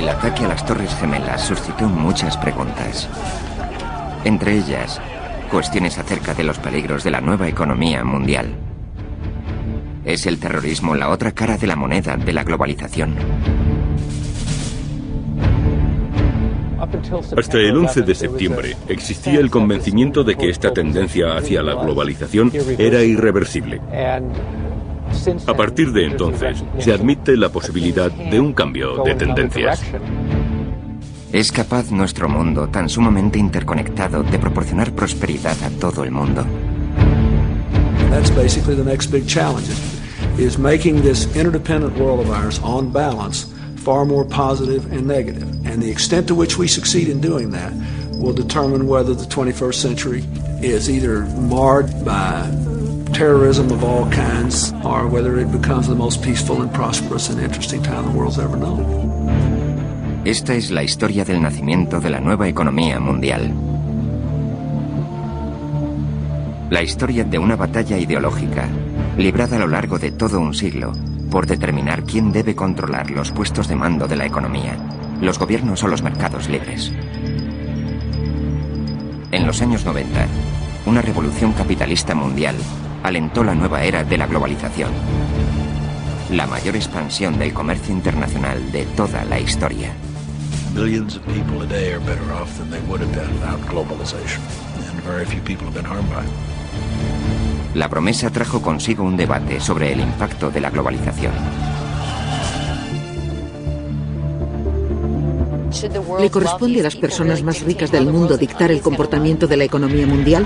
El ataque a las Torres Gemelas suscitó muchas preguntas. Entre ellas, cuestiones acerca de los peligros de la nueva economía mundial. ¿Es el terrorismo la otra cara de la moneda de la globalización? Hasta el 11 de septiembre existía el convencimiento de que esta tendencia hacia la globalización era irreversible. A partir de entonces, se admite la posibilidad de un cambio de tendencias. ¿Es capaz nuestro mundo, tan sumamente interconectado, de proporcionar prosperidad a todo el mundo? That's basically the next big challenge, is making this interdependent world of ours, on balance, far more positive and negative. And the extent to which we succeed in doing that will determine whether the 21st century is either marred by terrorism of all kinds or whether it becomes the most peaceful and prosperous and interesting time the world's ever known. Esta es la historia del nacimiento de la nueva economía mundial. La historia de una batalla ideológica, librada a lo largo de todo un siglo, por determinar quién debe controlar los puestos de mando de la economía, los gobiernos o los mercados libres. En los años 90, una revolución capitalista mundial alentó la nueva era de la globalización, la mayor expansión del comercio internacional de toda la historia. Billions of people a day are better off than they would have been without globalization, and very few people have been harmed by it. La promesa trajo consigo un debate sobre el impacto de la globalización. ¿Le corresponde a las personas más ricas del mundo dictar el comportamiento de la economía mundial?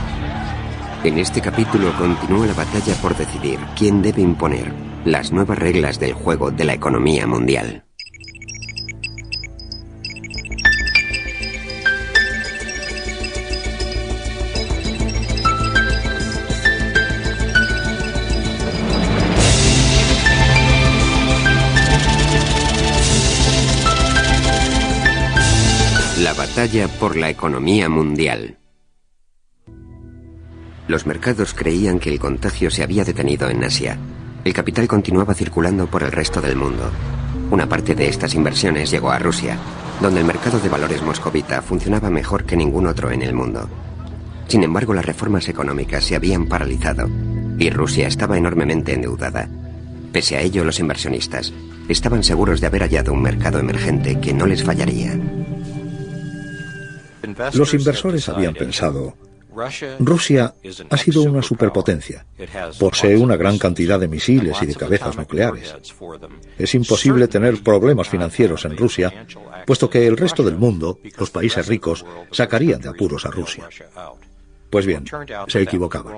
En este capítulo continúa la batalla por decidir quién debe imponer las nuevas reglas del juego de la economía mundial. La batalla por la economía mundial. Los mercados creían que el contagio se había detenido en Asia. El capital continuaba circulando por el resto del mundo. Una parte de estas inversiones llegó a Rusia, donde el mercado de valores moscovita funcionaba mejor que ningún otro en el mundo. Sin embargo, las reformas económicas se habían paralizado y Rusia estaba enormemente endeudada. Pese a ello, los inversionistas estaban seguros de haber hallado un mercado emergente que no les fallaría. Los inversores habían pensado: Rusia ha sido una superpotencia. Posee una gran cantidad de misiles y de cabezas nucleares. Es imposible tener problemas financieros en Rusia, puesto que el resto del mundo, los países ricos, sacarían de apuros a Rusia. Pues bien, se equivocaban.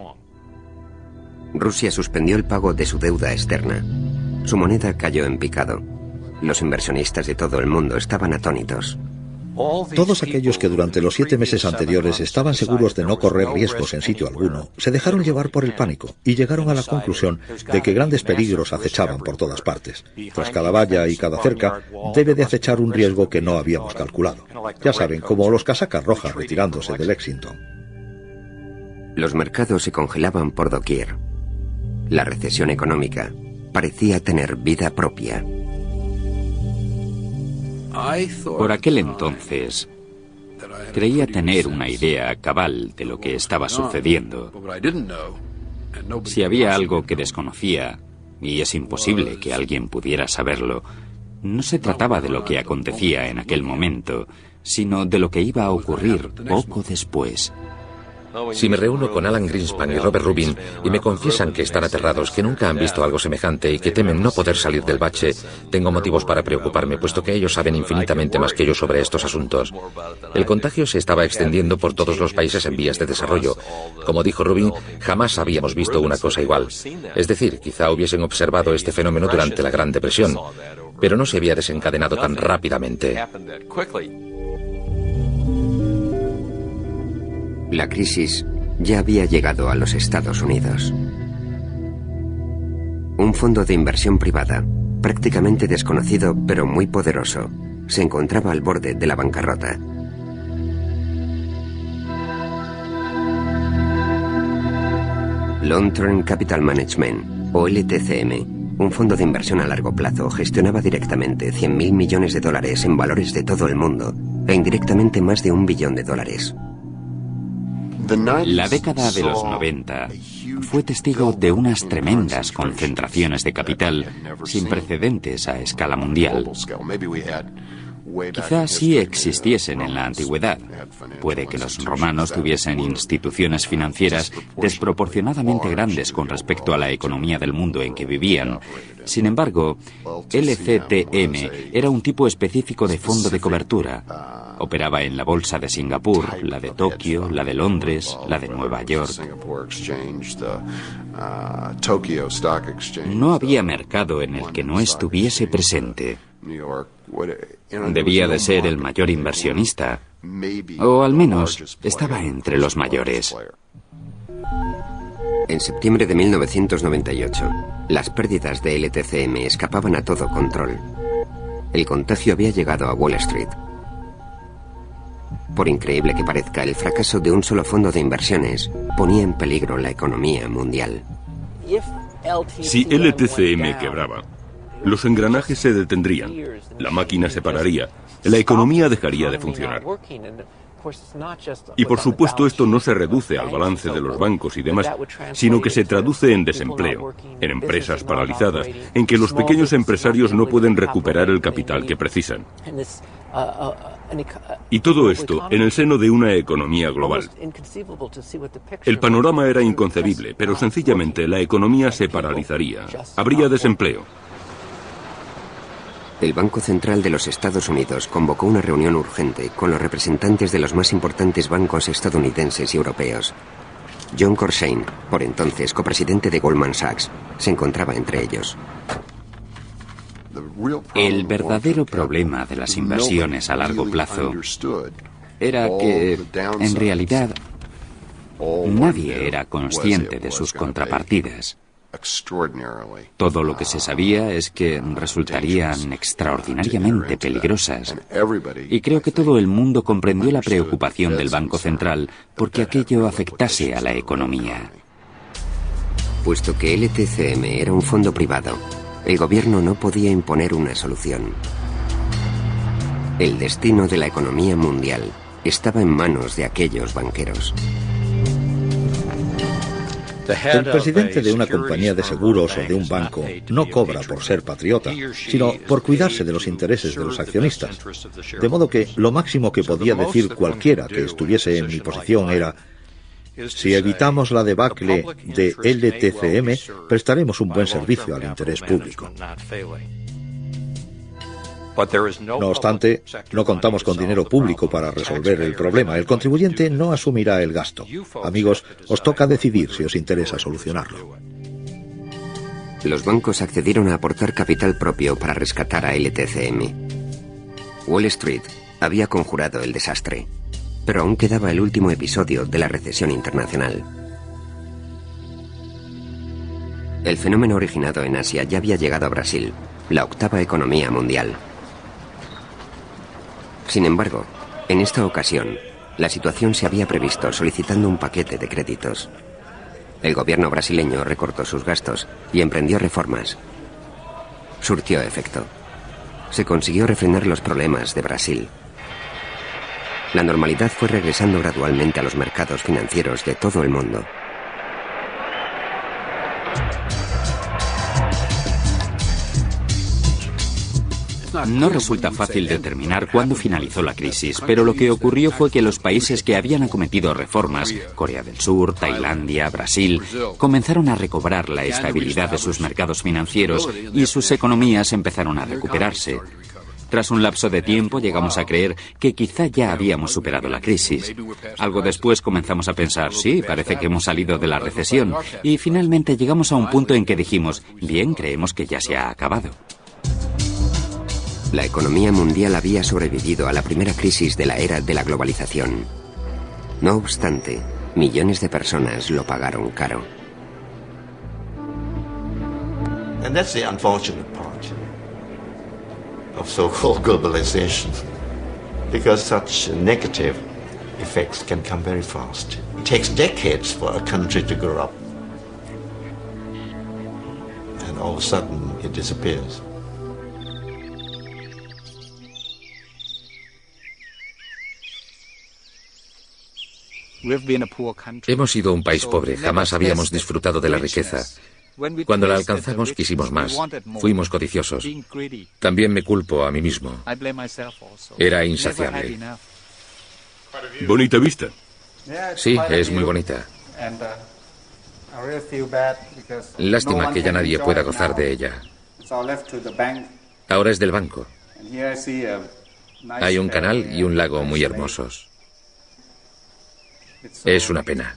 Rusia suspendió el pago de su deuda externa. Su moneda cayó en picado. Los inversionistas de todo el mundo estaban atónitos. Todos aquellos que durante los 7 meses anteriores estaban seguros de no correr riesgos en sitio alguno, se dejaron llevar por el pánico y llegaron a la conclusión de que grandes peligros acechaban por todas partes. Tras cada valla y cada cerca, debe de acechar un riesgo que no habíamos calculado. Ya saben, como los casacas rojas retirándose de Lexington. Los mercados se congelaban por doquier. La recesión económica parecía tener vida propia. Por aquel entonces, creía tener una idea cabal de lo que estaba sucediendo. Si había algo que desconocía, y es imposible que alguien pudiera saberlo, no se trataba de lo que acontecía en aquel momento, sino de lo que iba a ocurrir poco después. Si me reúno con Alan Greenspan y Robert Rubin y me confiesan que están aterrados, que nunca han visto algo semejante y que temen no poder salir del bache, tengo motivos para preocuparme, puesto que ellos saben infinitamente más que yo sobre estos asuntos. El contagio se estaba extendiendo por todos los países en vías de desarrollo. Como dijo Rubin, jamás habíamos visto una cosa igual. Es decir, quizá hubiesen observado este fenómeno durante la Gran Depresión, pero no se había desencadenado tan rápidamente. La crisis ya había llegado a los Estados Unidos. Un fondo de inversión privada, prácticamente desconocido pero muy poderoso, se encontraba al borde de la bancarrota. Long Term Capital Management, o LTCM, un fondo de inversión a largo plazo gestionaba directamente 100.000 millones de dólares en valores de todo el mundo e indirectamente más de $1 billón. La década de los 90 fue testigo de unas tremendas concentraciones de capital sin precedentes a escala mundial. Quizás sí existiesen en la antigüedad. Puede que los romanos tuviesen instituciones financieras desproporcionadamente grandes con respecto a la economía del mundo en que vivían. Sin embargo, LCTM era un tipo específico de fondo de cobertura. Operaba en la bolsa de Singapur, la de Tokio, la de Londres, la de Nueva York. No había mercado en el que no estuviese presente. Debía de ser el mayor inversionista, o al menos estaba entre los mayores. En septiembre de 1998, las pérdidas de LTCM escapaban a todo control. El contagio había llegado a Wall Street. Por increíble que parezca, el fracaso de un solo fondo de inversiones ponía en peligro la economía mundial. Si LTCM quebraba, los engranajes se detendrían, la máquina se pararía, la economía dejaría de funcionar. Y por supuesto esto no se reduce al balance de los bancos y demás, sino que se traduce en desempleo, en empresas paralizadas, en que los pequeños empresarios no pueden recuperar el capital que precisan. Y todo esto en el seno de una economía global. El panorama era inconcebible, pero sencillamente la economía se paralizaría, habría desempleo. El Banco Central de los Estados Unidos convocó una reunión urgente con los representantes de los más importantes bancos estadounidenses y europeos. John Corsain, por entonces copresidente de Goldman Sachs, se encontraba entre ellos. El verdadero problema de las inversiones a largo plazo era que, en realidad, nadie era consciente de sus contrapartidas. Todo lo que se sabía es que resultarían extraordinariamente peligrosas. Y creo que todo el mundo comprendió la preocupación del Banco Central porque aquello afectase a la economía. Puesto que LTCM era un fondo privado, el gobierno no podía imponer una solución. El destino de la economía mundial estaba en manos de aquellos banqueros. El presidente de una compañía de seguros o de un banco no cobra por ser patriota, sino por cuidarse de los intereses de los accionistas. De modo que lo máximo que podía decir cualquiera que estuviese en mi posición era: si evitamos la debacle de LTCM, prestaremos un buen servicio al interés público. No obstante, no contamos con dinero público para resolver el problema. El contribuyente no asumirá el gasto. Amigos, os toca decidir si os interesa solucionarlo. Los bancos accedieron a aportar capital propio para rescatar a LTCM. Wall Street había conjurado el desastre, pero aún quedaba el último episodio de la recesión internacional. El fenómeno originado en Asia ya había llegado a Brasil, la octava economía mundial. Sin embargo, en esta ocasión, la situación se había previsto solicitando un paquete de créditos. El gobierno brasileño recortó sus gastos y emprendió reformas. Surtió efecto. Se consiguió refrenar los problemas de Brasil. La normalidad fue regresando gradualmente a los mercados financieros de todo el mundo. No resulta fácil determinar cuándo finalizó la crisis, pero lo que ocurrió fue que los países que habían acometido reformas, Corea del Sur, Tailandia, Brasil, comenzaron a recobrar la estabilidad de sus mercados financieros y sus economías empezaron a recuperarse. Tras un lapso de tiempo llegamos a creer que quizá ya habíamos superado la crisis. Algo después comenzamos a pensar, sí, parece que hemos salido de la recesión. Y finalmente llegamos a un punto en que dijimos, bien, creemos que ya se ha acabado. La economía mundial había sobrevivido a la primera crisis de la era de la globalización. No obstante, millones de personas lo pagaron caro. And that's the unfortunate part of so-called globalization, because such negative effects can come very fast. It takes decades for a country to grow up, and all of a sudden it disappears. Hemos sido un país pobre, jamás habíamos disfrutado de la riqueza. Cuando la alcanzamos quisimos más, fuimos codiciosos. También me culpo a mí mismo. Era insaciable. Bonita vista. Sí, es muy bonita. Lástima que ya nadie pueda gozar de ella. Ahora es del banco. Hay un canal y un lago muy hermosos. Es una pena.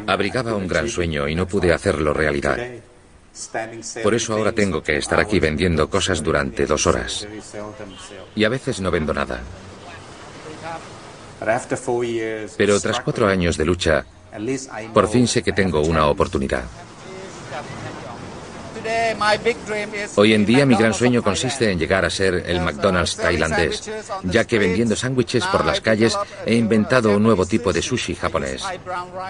Abrigaba un gran sueño y no pude hacerlo realidad. Por eso ahora tengo que estar aquí vendiendo cosas durante 2 horas. Y a veces no vendo nada. Pero tras 4 años de lucha, por fin sé que tengo una oportunidad. Hoy en día mi gran sueño consiste en llegar a ser el McDonald's tailandés, ya que vendiendo sándwiches por las calles he inventado un nuevo tipo de sushi japonés.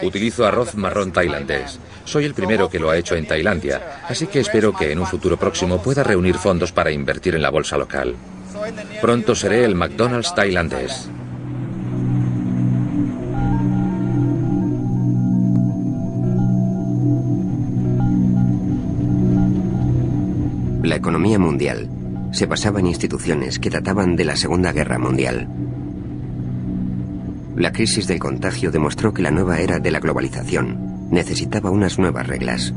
Utilizo arroz marrón tailandés. Soy el primero que lo ha hecho en Tailandia, así que espero que en un futuro próximo pueda reunir fondos para invertir en la bolsa local. Pronto seré el McDonald's tailandés. La economía mundial se basaba en instituciones que databan de la Segunda Guerra Mundial. La crisis del contagio demostró que la nueva era de la globalización necesitaba unas nuevas reglas.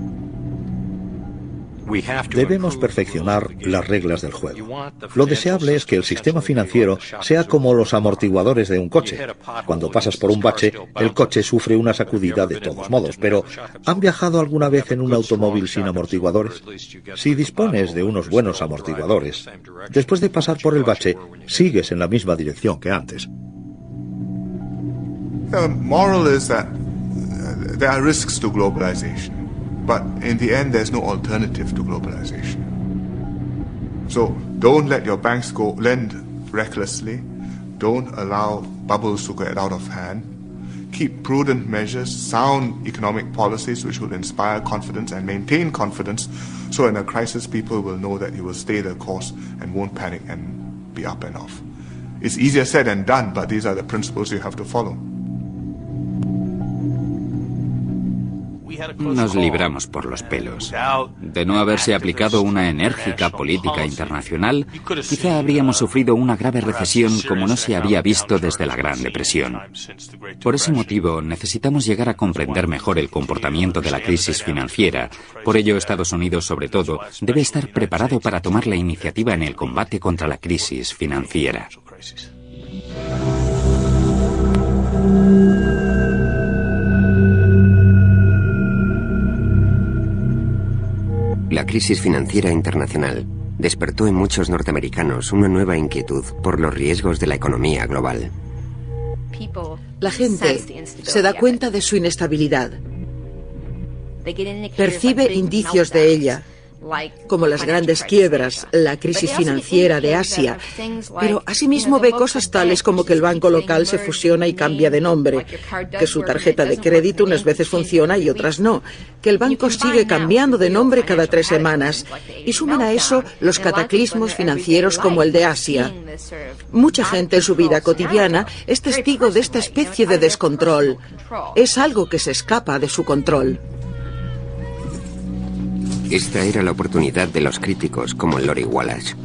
Debemos perfeccionar las reglas del juego. Lo deseable es que el sistema financiero sea como los amortiguadores de un coche. Cuando pasas por un bache, el coche sufre una sacudida de todos modos, pero ¿han viajado alguna vez en un automóvil sin amortiguadores? Si dispones de unos buenos amortiguadores, después de pasar por el bache, sigues en la misma dirección que antes. The moral is that there are risks to globalization. But in the end, there's no alternative to globalization. So don't let your banks lend recklessly. Don't allow bubbles to get out of hand. Keep prudent measures, sound economic policies which will inspire confidence and maintain confidence. So in a crisis, people will know that you will stay the course and won't panic and be up and off. It's easier said than done, but these are the principles you have to follow. Nos libramos por los pelos. De no haberse aplicado una enérgica política internacional, quizá habríamos sufrido una grave recesión como no se había visto desde la Gran Depresión. Por ese motivo, necesitamos llegar a comprender mejor el comportamiento de la crisis financiera. Por ello, Estados Unidos, sobre todo, debe estar preparado para tomar la iniciativa en el combate contra la crisis financiera. La crisis financiera internacional despertó en muchos norteamericanos una nueva inquietud por los riesgos de la economía global. La gente se da cuenta de su inestabilidad. Percibe indicios de ella, como las grandes quiebras, la crisis financiera de Asia, pero asimismo ve cosas tales como que el banco local se fusiona y cambia de nombre, que su tarjeta de crédito unas veces funciona y otras no, que el banco sigue cambiando de nombre cada 3 semanas, y suman a eso los cataclismos financieros como el de Asia. Mucha gente en su vida cotidiana es testigo de esta especie de descontrol. Es algo que se escapa de su control. Esta era la oportunidad de los críticos como Lori Wallace.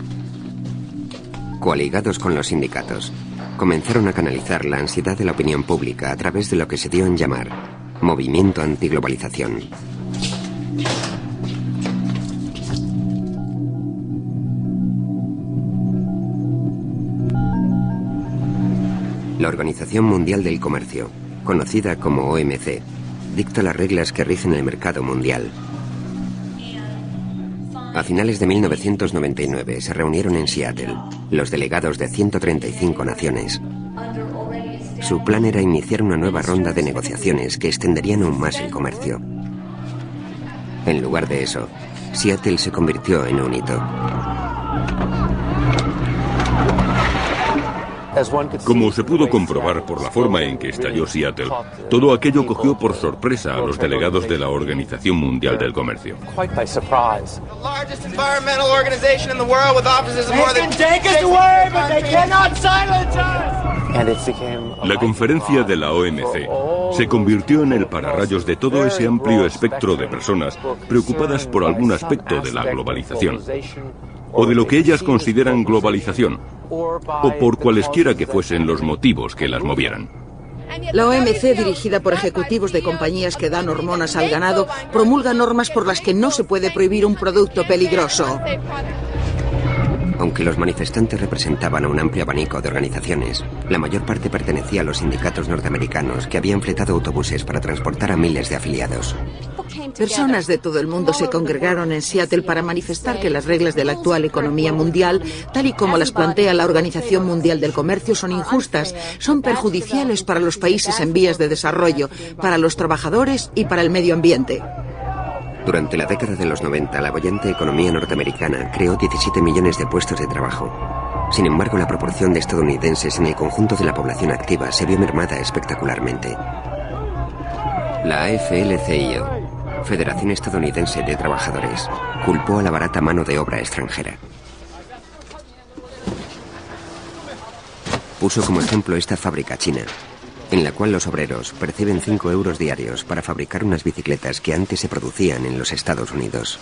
Coaligados con los sindicatos, comenzaron a canalizar la ansiedad de la opinión pública a través de lo que se dio en llamar movimiento antiglobalización. La Organización Mundial del Comercio, conocida como OMC, dicta las reglas que rigen el mercado mundial. A finales de 1999 se reunieron en Seattle los delegados de 135 naciones. Su plan era iniciar una nueva ronda de negociaciones que extenderían aún más el comercio. En lugar de eso, Seattle se convirtió en un hito. Como se pudo comprobar por la forma en que estalló Seattle, todo aquello cogió por sorpresa a los delegados de la Organización Mundial del Comercio. La conferencia de la OMC se convirtió en el pararrayos de todo ese amplio espectro de personas preocupadas por algún aspecto de la globalización, o de lo que ellas consideran globalización, o por cualesquiera que fuesen los motivos que las movieran. La OMC, dirigida por ejecutivos de compañías que dan hormonas al ganado, promulga normas por las que no se puede prohibir un producto peligroso. Aunque los manifestantes representaban a un amplio abanico de organizaciones, la mayor parte pertenecía a los sindicatos norteamericanos que habían fletado autobuses para transportar a miles de afiliados. Personas de todo el mundo se congregaron en Seattle para manifestar que las reglas de la actual economía mundial, tal y como las plantea la Organización Mundial del Comercio, son injustas, son perjudiciales para los países en vías de desarrollo, para los trabajadores y para el medio ambiente. Durante la década de los 90, la boyante economía norteamericana creó 17 millones de puestos de trabajo. Sin embargo, la proporción de estadounidenses en el conjunto de la población activa se vio mermada espectacularmente. La AFL-CIO, Federación Estadounidense de Trabajadores, culpó a la barata mano de obra extranjera. Puso como ejemplo esta fábrica china, en la cual los obreros perciben 5 euros diarios para fabricar unas bicicletas que antes se producían en los Estados Unidos.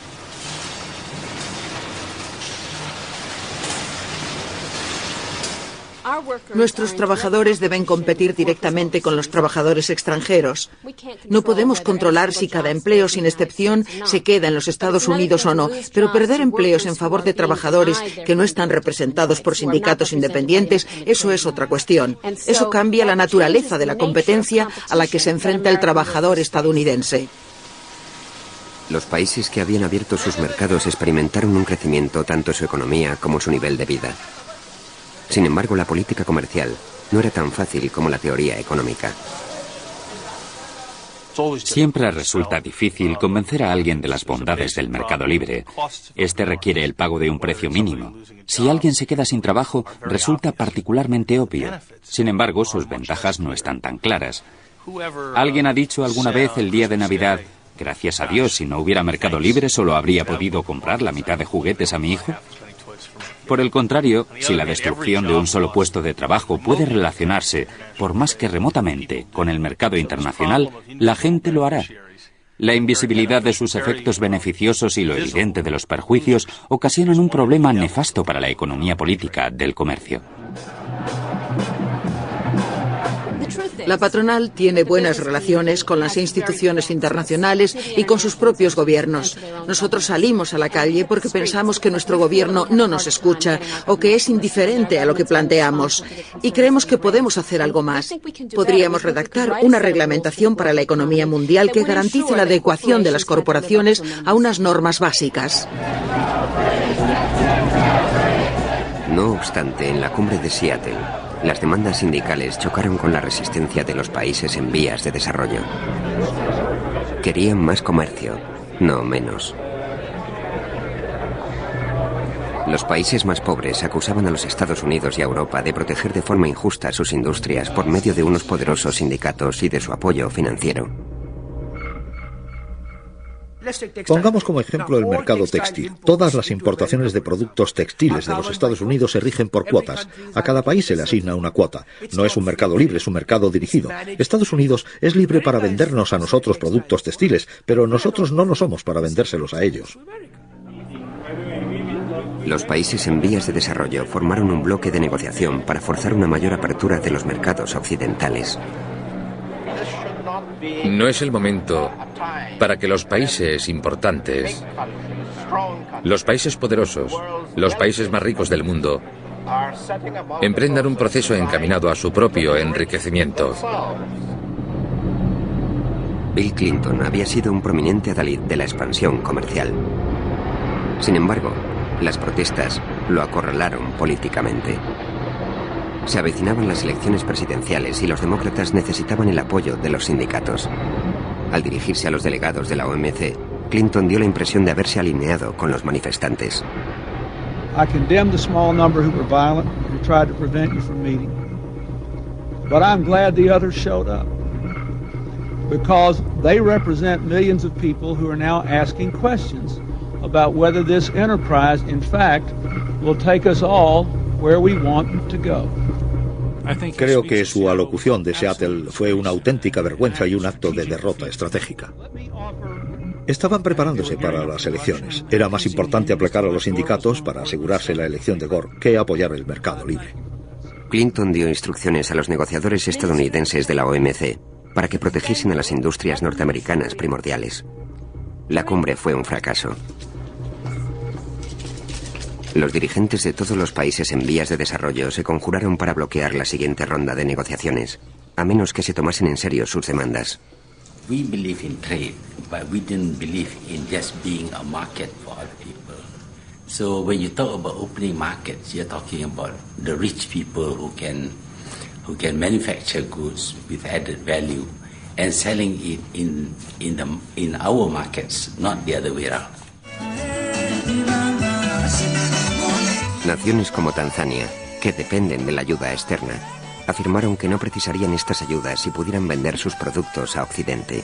Nuestros trabajadores deben competir directamente con los trabajadores extranjeros. No podemos controlar si cada empleo, sin excepción, se queda en los Estados Unidos o no, pero perder empleos en favor de trabajadores que no están representados por sindicatos independientes, eso es otra cuestión. Eso cambia la naturaleza de la competencia a la que se enfrenta el trabajador estadounidense. Los países que habían abierto sus mercados experimentaron un crecimiento tanto en su economía como su nivel de vida. Sin embargo, la política comercial no era tan fácil como la teoría económica. Siempre resulta difícil convencer a alguien de las bondades del mercado libre. Este requiere el pago de un precio mínimo. Si alguien se queda sin trabajo, resulta particularmente obvio. Sin embargo, sus ventajas no están tan claras. Alguien ha dicho alguna vez el día de Navidad: gracias a Dios, si no hubiera mercado libre, solo habría podido comprar la mitad de juguetes a mi hijo. Por el contrario, si la destrucción de un solo puesto de trabajo puede relacionarse, por más que remotamente, con el mercado internacional, la gente lo hará. La invisibilidad de sus efectos beneficiosos y lo evidente de los perjuicios ocasionan un problema nefasto para la economía política del comercio. La patronal tiene buenas relaciones con las instituciones internacionales y con sus propios gobiernos. Nosotros salimos a la calle porque pensamos que nuestro gobierno no nos escucha o que es indiferente a lo que planteamos. Y creemos que podemos hacer algo más. Podríamos redactar una reglamentación para la economía mundial que garantice la adecuación de las corporaciones a unas normas básicas. No obstante, en la cumbre de Seattle, las demandas sindicales chocaron con la resistencia de los países en vías de desarrollo. Querían más comercio, no menos. Los países más pobres acusaban a los Estados Unidos y a Europa de proteger de forma injusta sus industrias por medio de unos poderosos sindicatos y de su apoyo financiero. Pongamos como ejemplo el mercado textil. Todas las importaciones de productos textiles de los Estados Unidos se rigen por cuotas. A cada país se le asigna una cuota. No es un mercado libre, es un mercado dirigido. Estados Unidos es libre para vendernos a nosotros productos textiles, pero nosotros no lo somos para vendérselos a ellos. Los países en vías de desarrollo formaron un bloque de negociación para forzar una mayor apertura de los mercados occidentales. No es el momento para que los países importantes, los países poderosos, los países más ricos del mundo, emprendan un proceso encaminado a su propio enriquecimiento. Bill Clinton había sido un prominente adalid de la expansión comercial. Sin embargo, las protestas lo acorralaron políticamente. Se avecinaban las elecciones presidenciales y los demócratas necesitaban el apoyo de los sindicatos. Al dirigirse a los delegados de la OMC, Clinton dio la impresión de haberse alineado con los manifestantes. I condemn the small number who were violent, who tried to prevent you from meeting. But I'm glad the others showed up, because they represent millions of people who are now asking questions about whether this enterprise, in fact, will take us all where we want to go. Creo que su alocución de Seattle fue una auténtica vergüenza y un acto de derrota estratégica. Estaban preparándose para las elecciones. Era más importante aplacar a los sindicatos para asegurarse la elección de Gore que apoyar el mercado libre. Clinton dio instrucciones a los negociadores estadounidenses de la OMC para que protegiesen a las industrias norteamericanas primordiales. La cumbre fue un fracaso. Los dirigentes de todos los países en vías de desarrollo se conjuraron para bloquear la siguiente ronda de negociaciones, a menos que se tomasen en serio sus demandas. We believe in trade, but we didn't believe in just being a market for other people. So when you talk about opening markets, you're talking about the rich people who can manufacture goods with added value and selling it in our markets, not the other way around. Naciones como Tanzania, que dependen de la ayuda externa, afirmaron que no precisarían estas ayudas si pudieran vender sus productos a Occidente.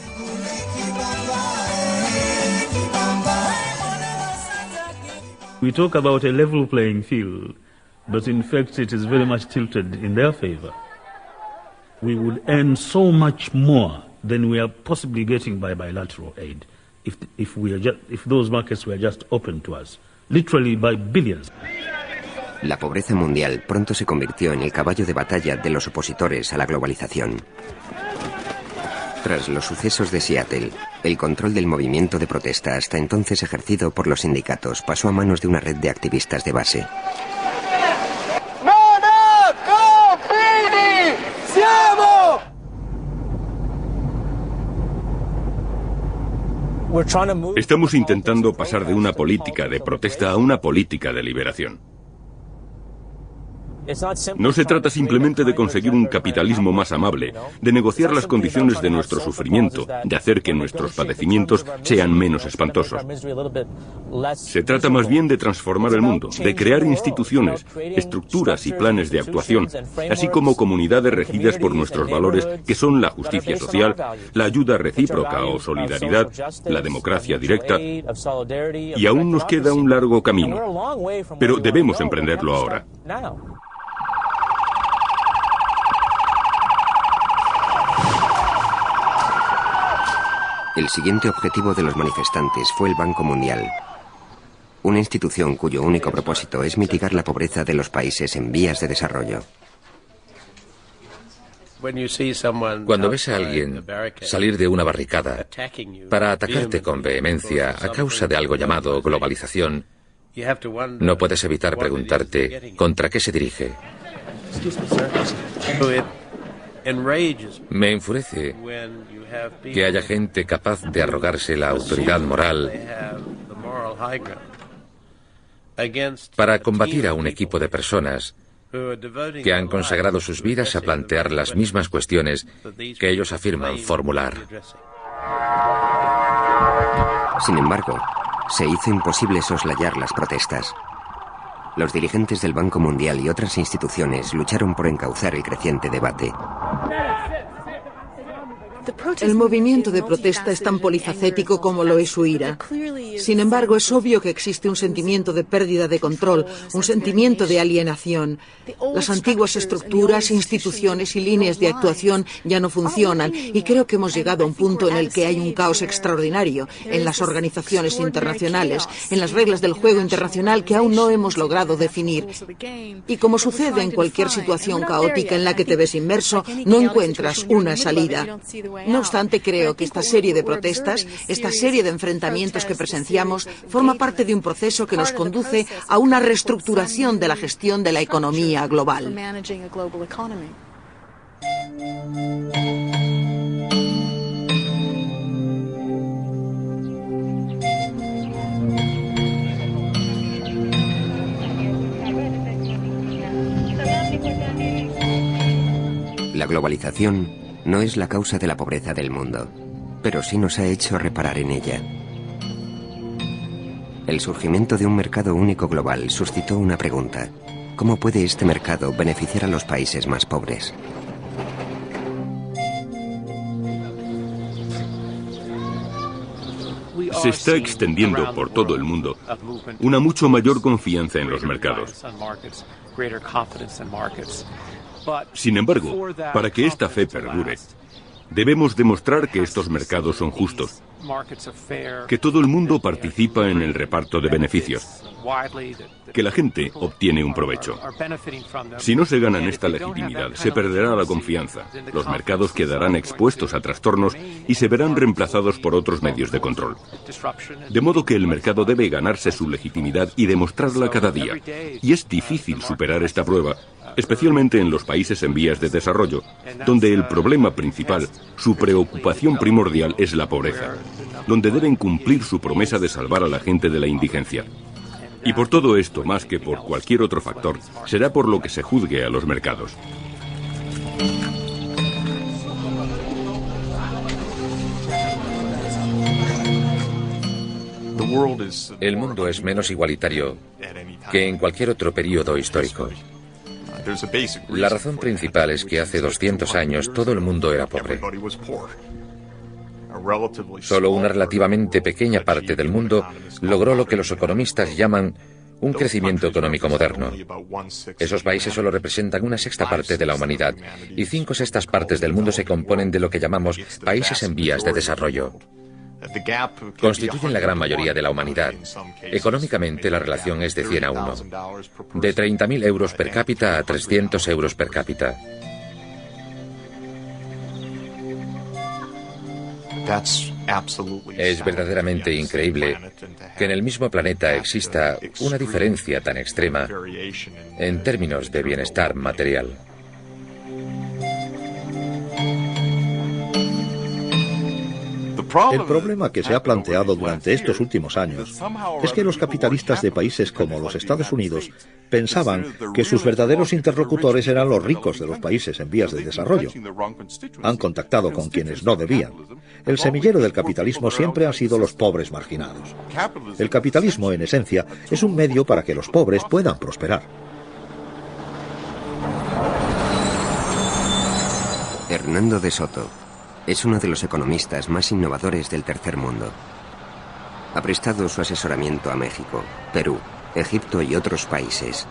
We talk about a level playing field, but in fact it is very much tilted in their favor. We would earn so much more than we are possibly getting by bilateral aid if those markets were just open to us, literally by billions. La pobreza mundial pronto se convirtió en el caballo de batalla de los opositores a la globalización. Tras los sucesos de Seattle, el control del movimiento de protesta hasta entonces ejercido por los sindicatos pasó a manos de una red de activistas de base. Estamos intentando pasar de una política de protesta a una política de liberación. No se trata simplemente de conseguir un capitalismo más amable, de negociar las condiciones de nuestro sufrimiento, de hacer que nuestros padecimientos sean menos espantosos. Se trata más bien de transformar el mundo, de crear instituciones, estructuras y planes de actuación, así como comunidades regidas por nuestros valores que son la justicia social, la ayuda recíproca o solidaridad, la democracia directa, y aún nos queda un largo camino, pero debemos emprenderlo ahora. El siguiente objetivo de los manifestantes fue el Banco Mundial, una institución cuyo único propósito es mitigar la pobreza de los países en vías de desarrollo. Cuando ves a alguien salir de una barricada para atacarte con vehemencia a causa de algo llamado globalización, no puedes evitar preguntarte ¿contra qué se dirige? Me enfurece que haya gente capaz de arrogarse la autoridad moral para combatir a un equipo de personas que han consagrado sus vidas a plantear las mismas cuestiones que ellos afirman formular. Sin embargo, se hizo imposible soslayar las protestas. Los dirigentes del Banco Mundial y otras instituciones lucharon por encauzar el creciente debate. El movimiento de protesta es tan polifacético como lo es su ira. Sin embargo, es obvio que existe un sentimiento de pérdida de control, un sentimiento de alienación. Las antiguas estructuras, instituciones y líneas de actuación ya no funcionan y creo que hemos llegado a un punto en el que hay un caos extraordinario en las organizaciones internacionales, en las reglas del juego internacional que aún no hemos logrado definir. Y como sucede en cualquier situación caótica en la que te ves inmerso, no encuentras una salida. No obstante, creo que esta serie de protestas, esta serie de enfrentamientos que presenciamos, forma parte de un proceso que nos conduce a una reestructuración de la gestión de la economía global. La globalización no es la causa de la pobreza del mundo, pero sí nos ha hecho reparar en ella. El surgimiento de un mercado único global suscitó una pregunta. ¿Cómo puede este mercado beneficiar a los países más pobres? Se está extendiendo por todo el mundo una mucho mayor confianza en los mercados. Sin embargo, para que esta fe perdure, debemos demostrar que estos mercados son justos, que todo el mundo participa en el reparto de beneficios, que la gente obtiene un provecho. Si no se ganan esta legitimidad, se perderá la confianza, los mercados quedarán expuestos a trastornos y se verán reemplazados por otros medios de control. De modo que el mercado debe ganarse su legitimidad y demostrarla cada día. Y es difícil superar esta prueba, especialmente en los países en vías de desarrollo, donde el problema principal, su preocupación primordial, es la pobreza, donde deben cumplir su promesa de salvar a la gente de la indigencia. Y por todo esto, más que por cualquier otro factor, será por lo que se juzgue a los mercados. El mundo es menos igualitario que en cualquier otro periodo histórico. La razón principal es que hace 200 años todo el mundo era pobre. Solo una relativamente pequeña parte del mundo logró lo que los economistas llaman un crecimiento económico moderno. Esos países solo representan una sexta parte de la humanidad y 5/6 partes del mundo se componen de lo que llamamos países en vías de desarrollo. Constituyen la gran mayoría de la humanidad. Económicamente la relación es de 100 a 1, de 30.000 euros per cápita a 300 euros per cápita. Es verdaderamente increíble que en el mismo planeta exista una diferencia tan extrema en términos de bienestar material. El problema que se ha planteado durante estos últimos años es que los capitalistas de países como los Estados Unidos pensaban que sus verdaderos interlocutores eran los ricos de los países en vías de desarrollo. Han contactado con quienes no debían. El semillero del capitalismo siempre han sido los pobres marginados. El capitalismo, en esencia, es un medio para que los pobres puedan prosperar. Hernando de Soto es uno de los economistas más innovadores del tercer mundo. Ha prestado su asesoramiento a México, Perú, Egipto y otros países.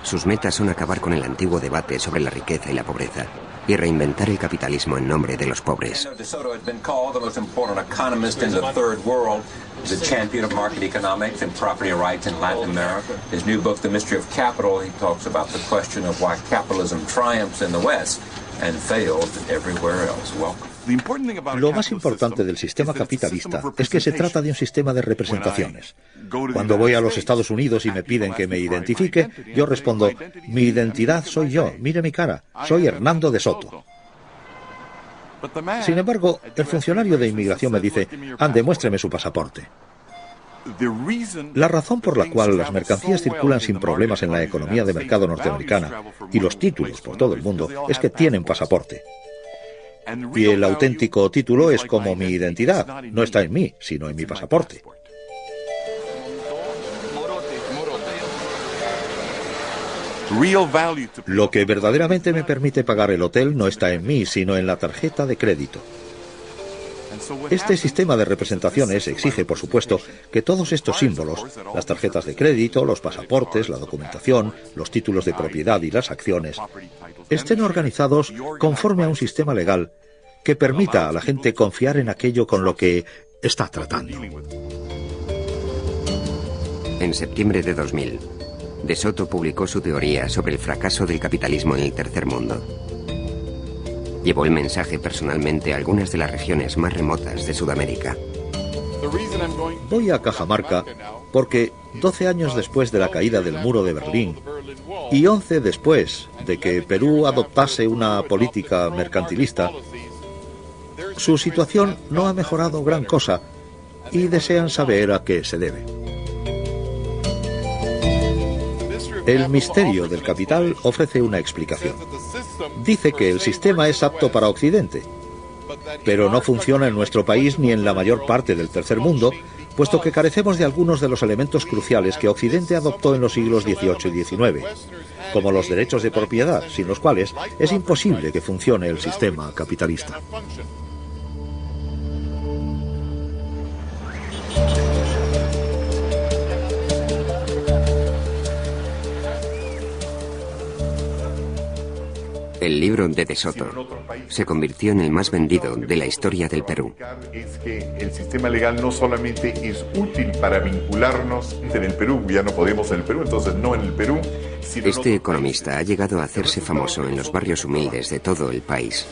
Sus metas son acabar con el antiguo debate sobre la riqueza y la pobreza y reinventar el capitalismo en nombre de los pobres. De Soto has been called the most important economist in the third world. He's a champion of market economics and property rights in Latin America. His new book, The Mystery of Capital, he talks about the question of why capitalism triumphs in the West and fails everywhere else. Welcome. Lo más importante del sistema capitalista es que se trata de un sistema de representaciones. Cuando voy a los Estados Unidos y me piden que me identifique, yo respondo, mi identidad soy yo, mire mi cara, soy Hernando de Soto. Sin embargo, el funcionario de inmigración me dice, ande, muéstreme su pasaporte. La razón por la cual las mercancías circulan sin problemas en la economía de mercado norteamericana y los títulos por todo el mundo es que tienen pasaporte. Y el auténtico título es como mi identidad, no está en mí, sino en mi pasaporte. Lo que verdaderamente me permite pagar el hotel no está en mí, sino en la tarjeta de crédito. Este sistema de representaciones exige, por supuesto, que todos estos símbolos, las tarjetas de crédito, los pasaportes, la documentación, los títulos de propiedad y las acciones, estén organizados conforme a un sistema legal que permita a la gente confiar en aquello con lo que está tratando. En septiembre de 2000, De Soto publicó su teoría sobre el fracaso del capitalismo en el tercer mundo. Llevó el mensaje personalmente a algunas de las regiones más remotas de Sudamérica. Voy a Cajamarca porque 12 años después de la caída del muro de Berlín y 11 después de que Perú adoptase una política mercantilista, su situación no ha mejorado gran cosa y desean saber a qué se debe. El misterio del capital ofrece una explicación. Dice que el sistema es apto para Occidente, pero no funciona en nuestro país ni en la mayor parte del tercer mundo puesto que carecemos de algunos de los elementos cruciales que Occidente adoptó en los siglos XVIII y XIX, como los derechos de propiedad, sin los cuales es imposible que funcione el sistema capitalista. El libro de De Soto se convirtió en el más vendido de la historia del Perú. Es que el sistema legal no solamente es útil para vincularnos en el Perú, ya no podemos en el Perú, entonces no en el Perú. Este economista ha llegado a hacerse famoso en los barrios humildes de todo el país.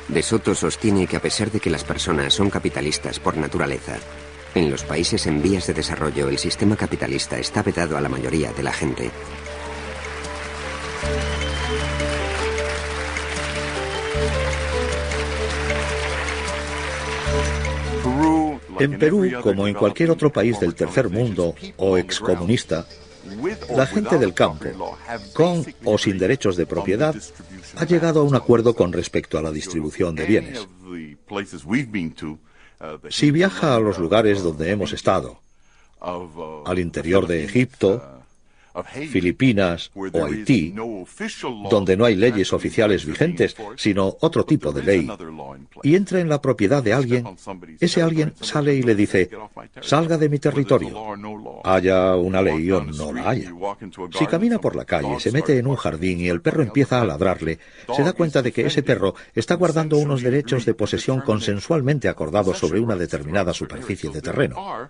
De Soto sostiene que a pesar de que las personas son capitalistas por naturaleza, en los países en vías de desarrollo el sistema capitalista está vedado a la mayoría de la gente. En Perú, como en cualquier otro país del tercer mundo o excomunista, la gente del campo, con o sin derechos de propiedad, ha llegado a un acuerdo con respecto a la distribución de bienes. Si viaja a los lugares donde hemos estado, al interior de Egipto, Filipinas o Haití, donde no hay leyes oficiales vigentes, sino otro tipo de ley, y entra en la propiedad de alguien, ese alguien sale y le dice: salga de mi territorio, haya una ley o no la haya. Si camina por la calle, se mete en un jardín y el perro empieza a ladrarle, se da cuenta de que ese perro está guardando unos derechos de posesión consensualmente acordados sobre una determinada superficie de terreno.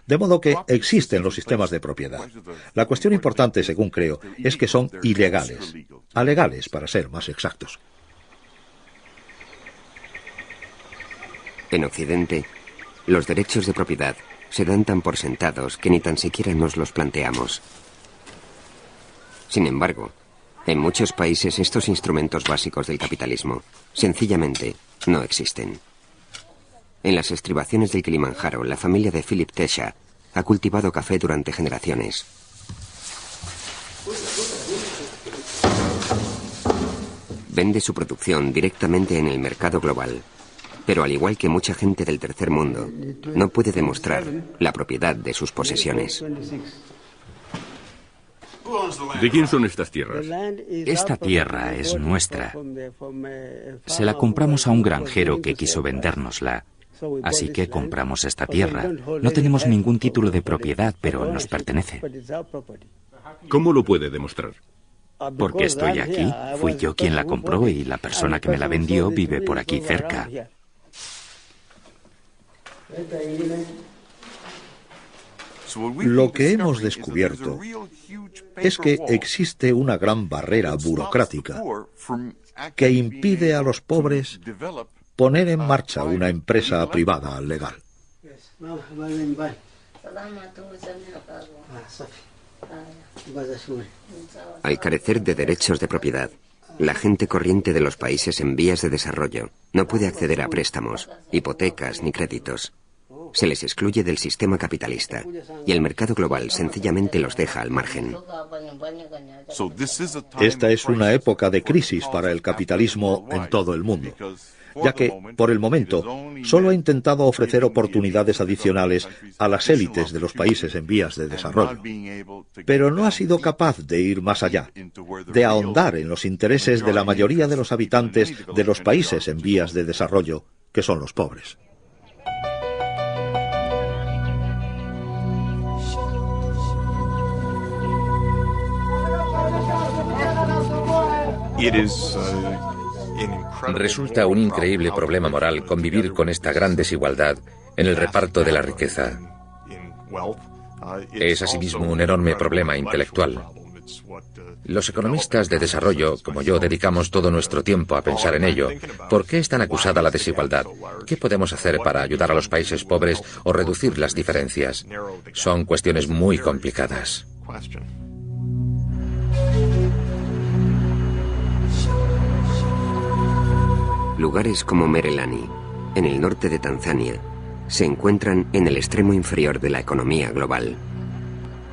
De modo que existen los sistemas de propiedad. La cuestión importante, según creo, es que son ilegales, alegales para ser más exactos. En Occidente, los derechos de propiedad se dan tan por sentados que ni tan siquiera nos los planteamos. Sin embargo, en muchos países estos instrumentos básicos del capitalismo sencillamente no existen. En las estribaciones del Kilimanjaro, la familia de Philip Tesha ha cultivado café durante generaciones. Vende su producción directamente en el mercado global, pero al igual que mucha gente del tercer mundo, no puede demostrar la propiedad de sus posesiones. ¿De quién son estas tierras? Esta tierra es nuestra. Se la compramos a un granjero que quiso vendérnosla. Así que compramos esta tierra. No tenemos ningún título de propiedad, pero nos pertenece. ¿Cómo lo puede demostrar? Porque estoy aquí. Fui yo quien la compró y la persona que me la vendió vive por aquí cerca. Lo que hemos descubierto es que existe una gran barrera burocrática que impide a los pobres poner en marcha una empresa privada legal. Al carecer de derechos de propiedad, la gente corriente de los países en vías de desarrollo no puede acceder a préstamos, hipotecas ni créditos. Se les excluye del sistema capitalista y el mercado global sencillamente los deja al margen. Esta es una época de crisis para el capitalismo en todo el mundo, ya que, por el momento, solo ha intentado ofrecer oportunidades adicionales a las élites de los países en vías de desarrollo, pero no ha sido capaz de ir más allá, de ahondar en los intereses de la mayoría de los habitantes de los países en vías de desarrollo, que son los pobres. Resulta un increíble problema moral convivir con esta gran desigualdad en el reparto de la riqueza. Es asimismo un enorme problema intelectual. Los economistas de desarrollo, como yo, dedicamos todo nuestro tiempo a pensar en ello. ¿Por qué es tan acusada la desigualdad? ¿Qué podemos hacer para ayudar a los países pobres o reducir las diferencias? Son cuestiones muy complicadas. Lugares como Merelani, en el norte de Tanzania, se encuentran en el extremo inferior de la economía global.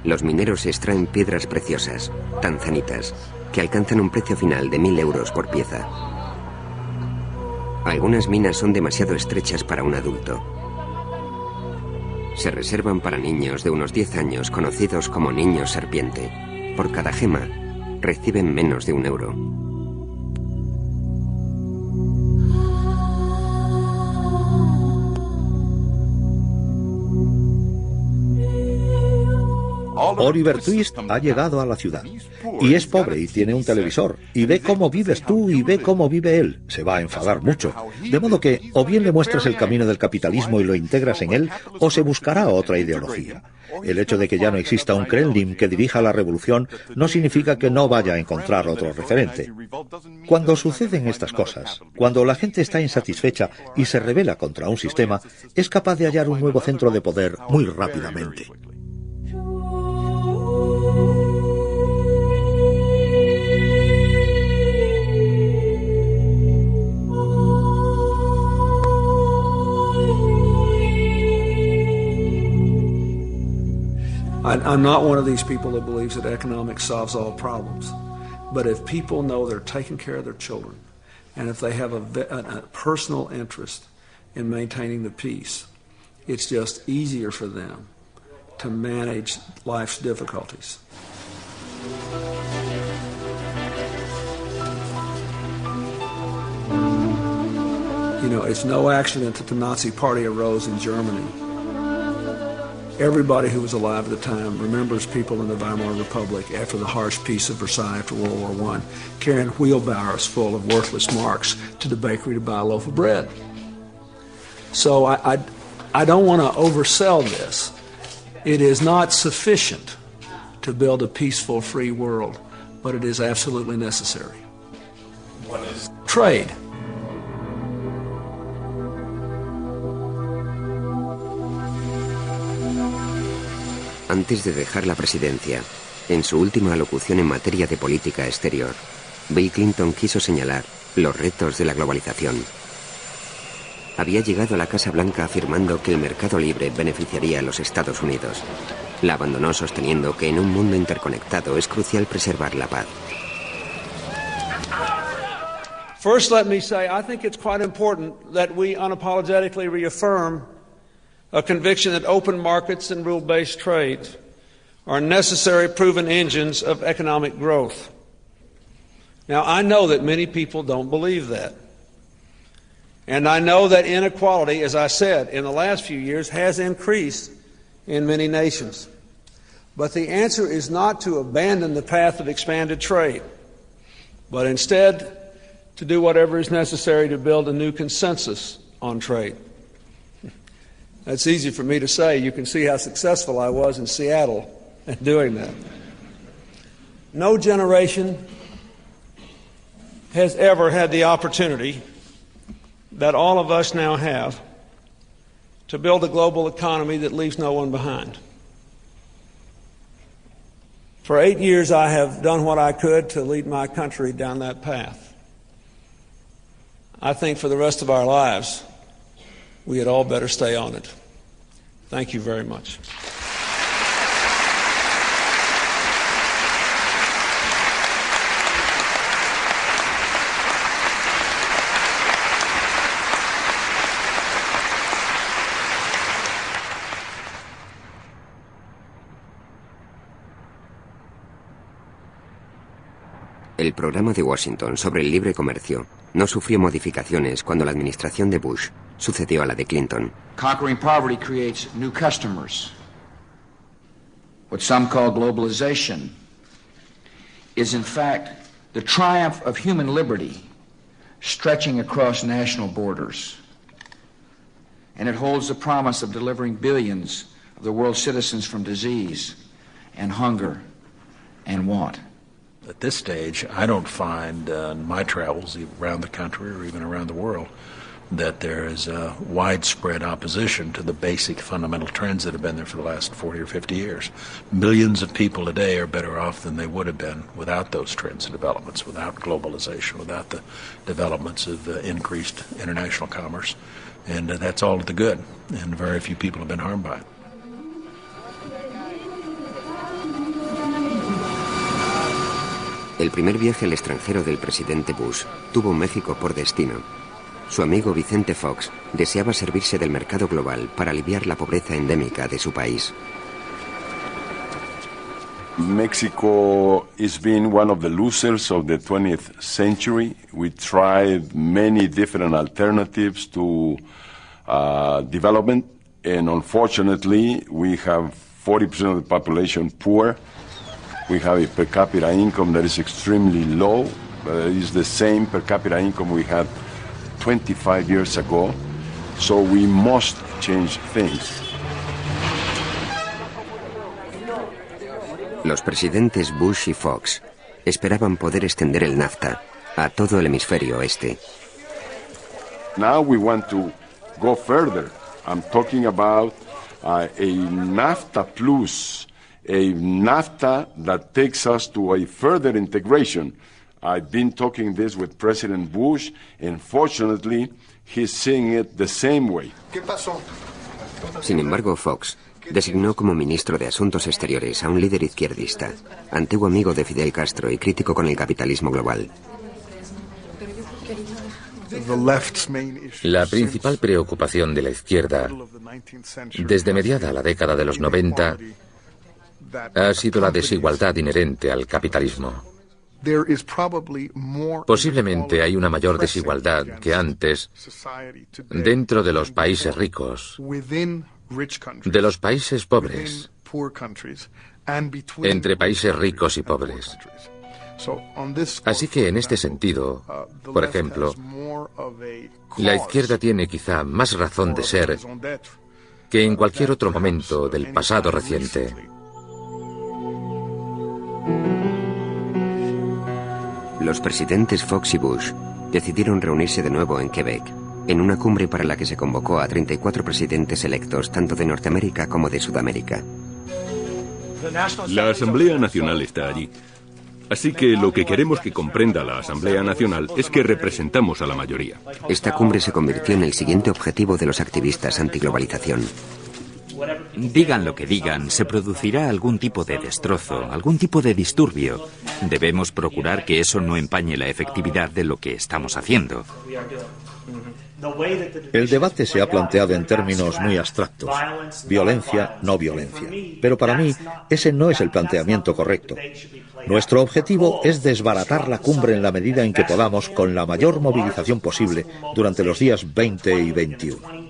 Los mineros extraen piedras preciosas, tanzanitas, que alcanzan un precio final de 1.000 euros por pieza. Algunas minas son demasiado estrechas para un adulto. Se reservan para niños de unos 10 años conocidos como niños serpiente. Por cada gema, reciben menos de 1 euro. Oliver Twist ha llegado a la ciudad y es pobre y tiene un televisor y ve cómo vives tú y ve cómo vive él. Se va a enfadar mucho, de modo que o bien le muestras el camino del capitalismo y lo integras en él, o se buscará otra ideología. El hecho de que ya no exista un Kremlin que dirija la revolución no significa que no vaya a encontrar otro referente. Cuando suceden estas cosas, cuando la gente está insatisfecha y se rebela contra un sistema, es capaz de hallar un nuevo centro de poder muy rápidamente. I'm not one of these people that believes that economics solves all problems. But if people know they're taking care of their children, and if they have a personal interest in maintaining the peace, it's just easier for them to manage life's difficulties. You know, it's no accident that the Nazi Party arose in Germany. Everybody who was alive at the time remembers people in the Weimar Republic after the harsh peace of Versailles after World War I, carrying wheelbarrows full of worthless marks to the bakery to buy a loaf of bread. So I don't want to oversell this. It is not sufficient to build a peaceful, free world, but it is absolutely necessary. What is trade? Antes de dejar la presidencia, en su última alocución en materia de política exterior, Bill Clinton quiso señalar los retos de la globalización. Había llegado a la Casa Blanca afirmando que el mercado libre beneficiaría a los Estados Unidos. La abandonó sosteniendo que en un mundo interconectado es crucial preservar la paz. First, let me say, I think it's quite important that we unapologetically reaffirm a conviction that open markets and rule-based trade are necessary proven engines of economic growth. Now, I know that many people don't believe that. And I know that inequality, as I said, in the last few years has increased in many nations. But the answer is not to abandon the path of expanded trade, but instead to do whatever is necessary to build a new consensus on trade. That's easy for me to say. You can see how successful I was in Seattle at doing that. No generation has ever had the opportunity that all of us now have to build a global economy that leaves no one behind. For 8 years, I have done what I could to lead my country down that path. I think for the rest of our lives, we had all better stay on it. Thank you very much. El programa de Washington sobre el libre comercio no sufrió modificaciones cuando la administración de Bush sucedió a la de Clinton. Conquering poverty creates new customers. What some call globalization is in fact the triumph of human liberty stretching across national borders. And it holds the promise of delivering billions of the world's citizens from disease and hunger and want. At this stage, I don't find in my travels around the country or even around the world that there is a widespread opposition to the basic fundamental trends that have been there for the last 40 or 50 years. Millions of people today are better off than they would have been without those trends and developments, without globalization, without the developments of increased international commerce. And that's all to the good, and very few people have been harmed by it. El primer viaje al extranjero del presidente Bush tuvo México por destino. Su amigo Vicente Fox deseaba servirse del mercado global para aliviar la pobreza endémica de su país. Mexico has been one of the losers of the 20th century. We tried many different alternatives to development, and unfortunately, we have 40% of the population poor. We have a per capita income that is extremely low. It is the same per capita income we had 25 years ago. So we must change things. Los presidentes Bush y Fox esperaban poder extender el NAFTA a todo el hemisferio oeste. Now we want to go further. I'm talking about a NAFTA plus, a NAFTA that takes us to a further integration. I've been talking this with President Bush, and fortunately, he's seeing it the same way. ¿Qué pasó? Sin embargo, Fox designó como ministro de Asuntos Exteriores a un líder izquierdista, antiguo amigo de Fidel Castro y crítico con el capitalismo global. La principal preocupación de la izquierda, desde mediada la década de los 90, ha sido la desigualdad inherente al capitalismo. Posiblemente hay una mayor desigualdad que antes dentro de los países ricos, de los países pobres, entre países ricos y pobres. Así que en este sentido, por ejemplo, la izquierda tiene quizá más razón de ser que en cualquier otro momento del pasado reciente. Los presidentes Fox y Bush decidieron reunirse de nuevo en Quebec, en una cumbre para la que se convocó a 34 presidentes electos tanto de Norteamérica como de Sudamérica. La Asamblea Nacional está allí. Así que lo que queremos que comprenda la Asamblea Nacional es que representamos a la mayoría. Esta cumbre se convirtió en el siguiente objetivo de los activistas antiglobalización. Digan lo que digan, se producirá algún tipo de destrozo, algún tipo de disturbio. Debemos procurar que eso no empañe la efectividad de lo que estamos haciendo. El debate se ha planteado en términos muy abstractos. Violencia, no violencia. Pero para mí, ese no es el planteamiento correcto. Nuestro objetivo es desbaratar la cumbre en la medida en que podamos con la mayor movilización posible durante los días 20 y 21.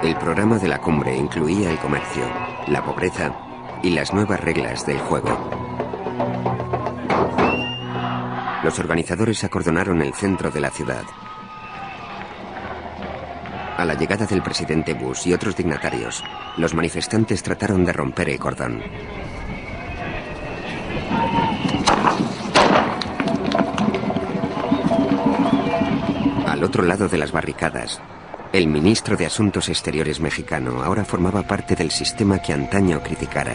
El programa de la cumbre incluía el comercio, la pobreza y las nuevas reglas del juego. Los organizadores acordonaron el centro de la ciudad. A la llegada del presidente Bush y otros dignatarios, los manifestantes trataron de romper el cordón. Al otro lado de las barricadas, el ministro de Asuntos Exteriores mexicano ahora formaba parte del sistema que antaño criticara.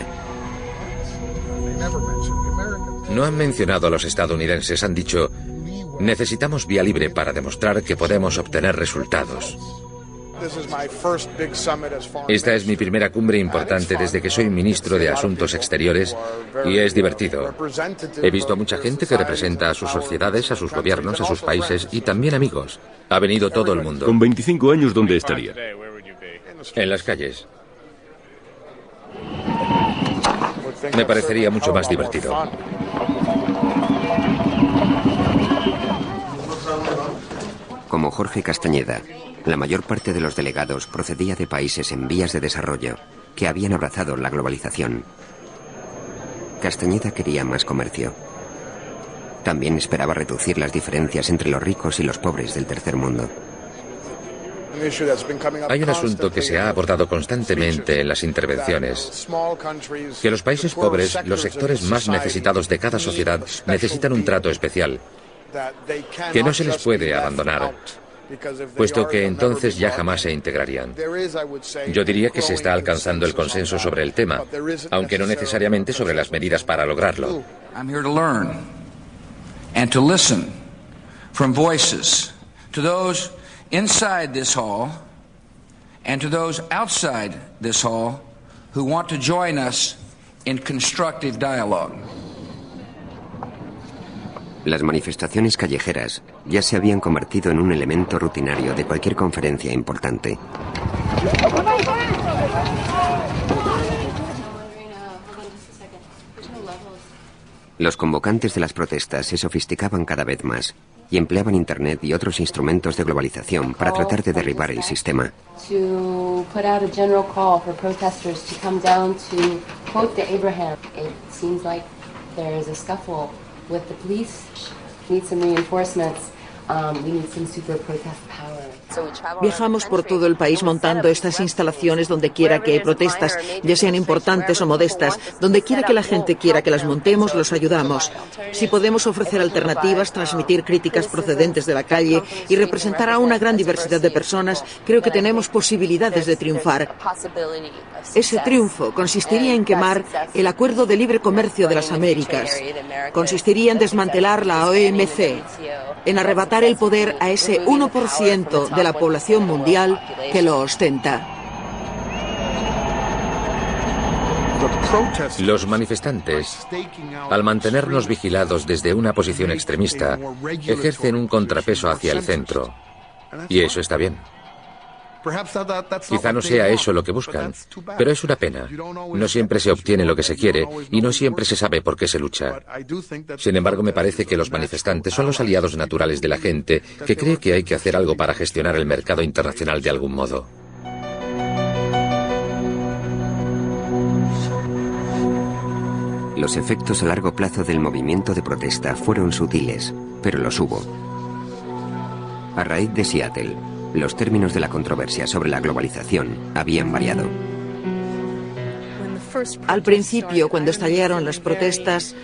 No han mencionado a los estadounidenses, han dicho: necesitamos vía libre para demostrar que podemos obtener resultados. Esta es mi primera cumbre importante desde que soy ministro de Asuntos Exteriores y es divertido. He visto a mucha gente que representa a sus sociedades, a sus gobiernos, a sus países y también amigos. Ha venido todo el mundo. Con 25 años, ¿dónde estaría? En las calles. Me parecería mucho más divertido. Como Jorge Castañeda, la mayor parte de los delegados procedía de países en vías de desarrollo que habían abrazado la globalización. Castañeda quería más comercio. También esperaba reducir las diferencias entre los ricos y los pobres del tercer mundo. Hay un asunto que se ha abordado constantemente en las intervenciones, que los países pobres, los sectores más necesitados de cada sociedad, necesitan un trato especial, que no se les puede abandonar, puesto que entonces ya jamás se integrarían. Yo diría que se está alcanzando el consenso sobre el tema, aunque no necesariamente sobre las medidas para lograrlo. I'm here to learn and to listen from voices to those inside this hall and to those outside this hall who want to join us in constructive dialogue. Las manifestaciones callejeras ya se habían convertido en un elemento rutinario de cualquier conferencia importante. Los convocantes de las protestas se sofisticaban cada vez más y empleaban Internet y otros instrumentos de globalización para tratar de derribar el sistema. Viajamos por todo el país montando estas instalaciones donde quiera que hay protestas, ya sean importantes o modestas. Donde quiera que la gente quiera que las montemos, los ayudamos. Si podemos ofrecer alternativas, transmitir críticas procedentes de la calle y representar a una gran diversidad de personas, creo que tenemos posibilidades de triunfar. Ese triunfo consistiría en quemar el Acuerdo de Libre Comercio de las Américas. Consistiría en desmantelar la OMC, en arrebatar el poder a ese 1% de la población mundial que lo ostenta. Los manifestantes, al mantenernos vigilados desde una posición extremista, ejercen un contrapeso hacia el centro. Y eso está bien. Quizá no sea eso lo que buscan, pero es una pena. No siempre se obtiene lo que se quiere y no siempre se sabe por qué se lucha. Sin embargo, me parece que los manifestantes son los aliados naturales de la gente que cree que hay que hacer algo para gestionar el mercado internacional de algún modo. Los efectos a largo plazo del movimiento de protesta fueron sutiles, pero los hubo. A raíz de Seattle, los términos de la controversia sobre la globalización habían variado. Al principio, cuando estallaron las protestas,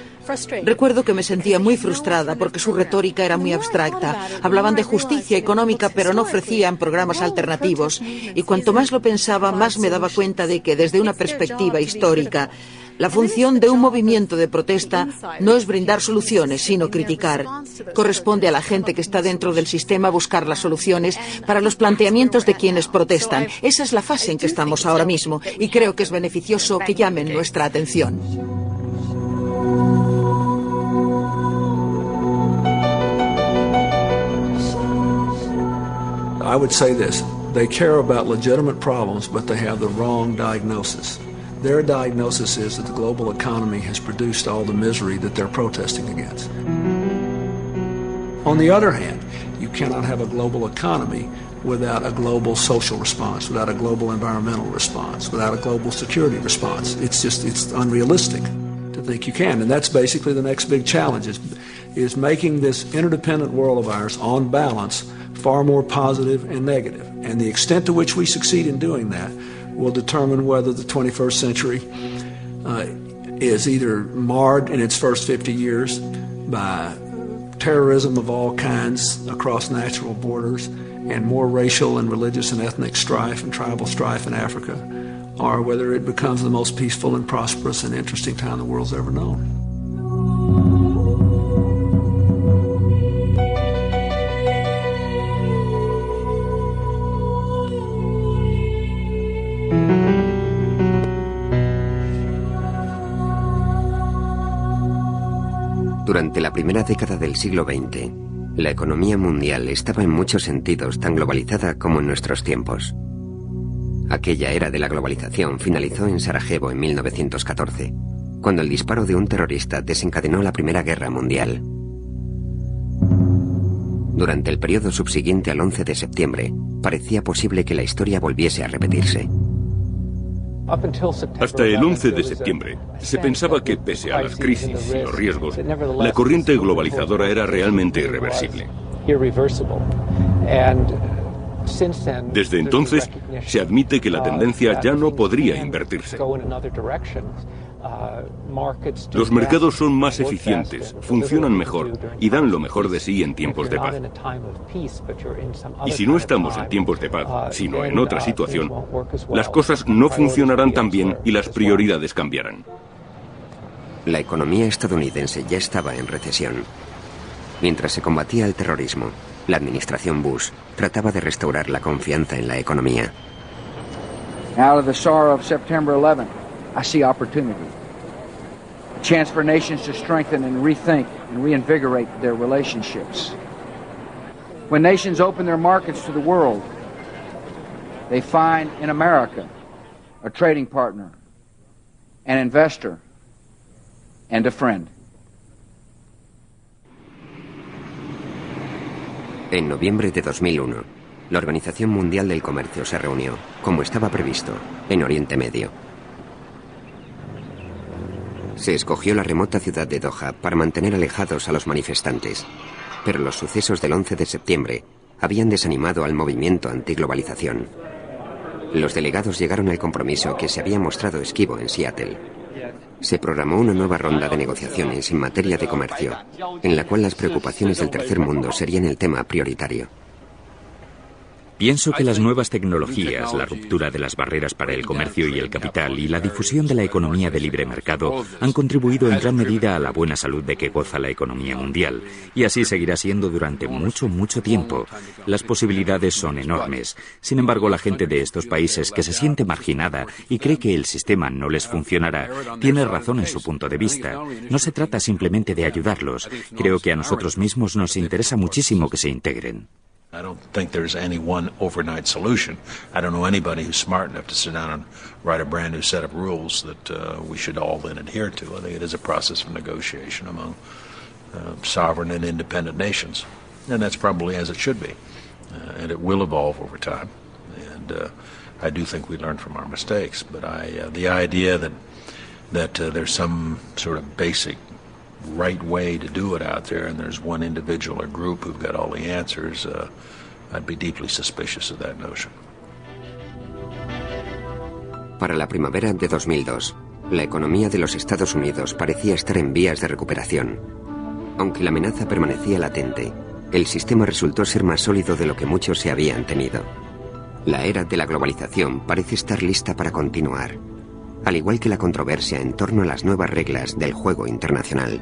recuerdo que me sentía muy frustrada porque su retórica era muy abstracta. Hablaban de justicia económica, pero no ofrecían programas alternativos. Y cuanto más lo pensaba, más me daba cuenta de que, desde una perspectiva histórica, la función de un movimiento de protesta no es brindar soluciones, sino criticar. Corresponde a la gente que está dentro del sistema buscar las soluciones para los planteamientos de quienes protestan. Esa es la fase en que estamos ahora mismo y creo que es beneficioso que llamen nuestra atención. I would say this. They care about legitimate problems, but they have the wrong diagnosis. Their diagnosis is that the global economy has produced all the misery that they're protesting against. On the other hand, you cannot have a global economy without a global social response, without a global environmental response, without a global security response. It's unrealistic to think you can. And that's basically the next big challenge is making this interdependent world of ours, on balance, far more positive and negative. And the extent to which we succeed in doing that will determine whether the 21st century is either marred in its first 50 years by terrorism of all kinds across natural borders and more racial and religious and ethnic strife and tribal strife in Africa, or whether it becomes the most peaceful and prosperous and interesting time the world's ever known. Durante la primera década del siglo XX, la economía mundial estaba en muchos sentidos tan globalizada como en nuestros tiempos. Aquella era de la globalización finalizó en Sarajevo en 1914, cuando el disparo de un terrorista desencadenó la Primera Guerra Mundial. Durante el periodo subsiguiente al 11 de septiembre, parecía posible que la historia volviese a repetirse. Hasta el 11 de septiembre, se pensaba que, pese a las crisis y los riesgos, la corriente globalizadora era realmente irreversible. Desde entonces, se admite que la tendencia ya no podría invertirse. Los mercados son más eficientes, funcionan mejor y dan lo mejor de sí en tiempos de paz. Y si no estamos en tiempos de paz, sino en otra situación, las cosas no funcionarán tan bien y las prioridades cambiarán. La economía estadounidense ya estaba en recesión. Mientras se combatía el terrorismo, la administración Bush trataba de restaurar la confianza en la economía. Out of the sorrow of September 11th, I see opportunity. A chance for nations to strengthen and rethink and reinvigorate their relationships. When nations open their markets to the world, they find in America a trading partner, an investor, and a friend. En noviembre de 2001, la Organización Mundial del Comercio se reunió, como estaba previsto, en Oriente Medio. Se escogió la remota ciudad de Doha para mantener alejados a los manifestantes, pero los sucesos del 11 de septiembre habían desanimado al movimiento antiglobalización. Los delegados llegaron al compromiso que se había mostrado esquivo en Seattle. Se programó una nueva ronda de negociaciones en materia de comercio, en la cual las preocupaciones del tercer mundo serían el tema prioritario. Pienso que las nuevas tecnologías, la ruptura de las barreras para el comercio y el capital y la difusión de la economía de libre mercado han contribuido en gran medida a la buena salud de que goza la economía mundial, y así seguirá siendo durante mucho tiempo. Las posibilidades son enormes. Sin embargo, la gente de estos países que se siente marginada y cree que el sistema no les funcionará, tiene razón en su punto de vista. No se trata simplemente de ayudarlos. Creo que a nosotros mismos nos interesa muchísimo que se integren. I don't think there's any one overnight solution. I don't know anybody who's smart enough to sit down and write a brand new set of rules that we should all then adhere to. I think it is a process of negotiation among sovereign and independent nations. And that's probably as it should be. And it will evolve over time. And I do think we learn from our mistakes. But the idea that there's some sort of basic right way to do it out there and there's one individual or group who've got all the answers, I'd be deeply suspicious of that notion. Para la primavera de 2002, la economía de los Estados Unidos parecía estar en vías de recuperación. Aunque la amenaza permanecía latente, el sistema resultó ser más sólido de lo que muchos se habían temido. La era de la globalización parece estar lista para continuar, al igual que la controversia en torno a las nuevas reglas del juego internacional.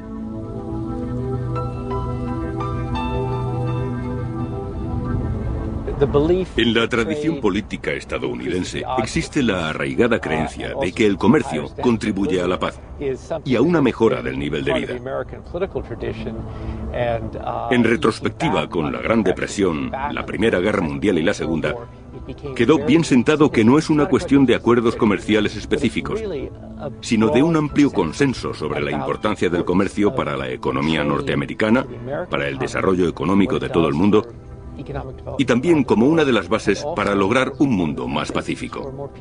En la tradición política estadounidense existe la arraigada creencia de que el comercio contribuye a la paz y a una mejora del nivel de vida. En retrospectiva, con la Gran Depresión, la Primera Guerra Mundial y la Segunda, quedó bien sentado que no es una cuestión de acuerdos comerciales específicos, sino de un amplio consenso sobre la importancia del comercio para la economía norteamericana, para el desarrollo económico de todo el mundo, y también como una de las bases para lograr un mundo más pacífico.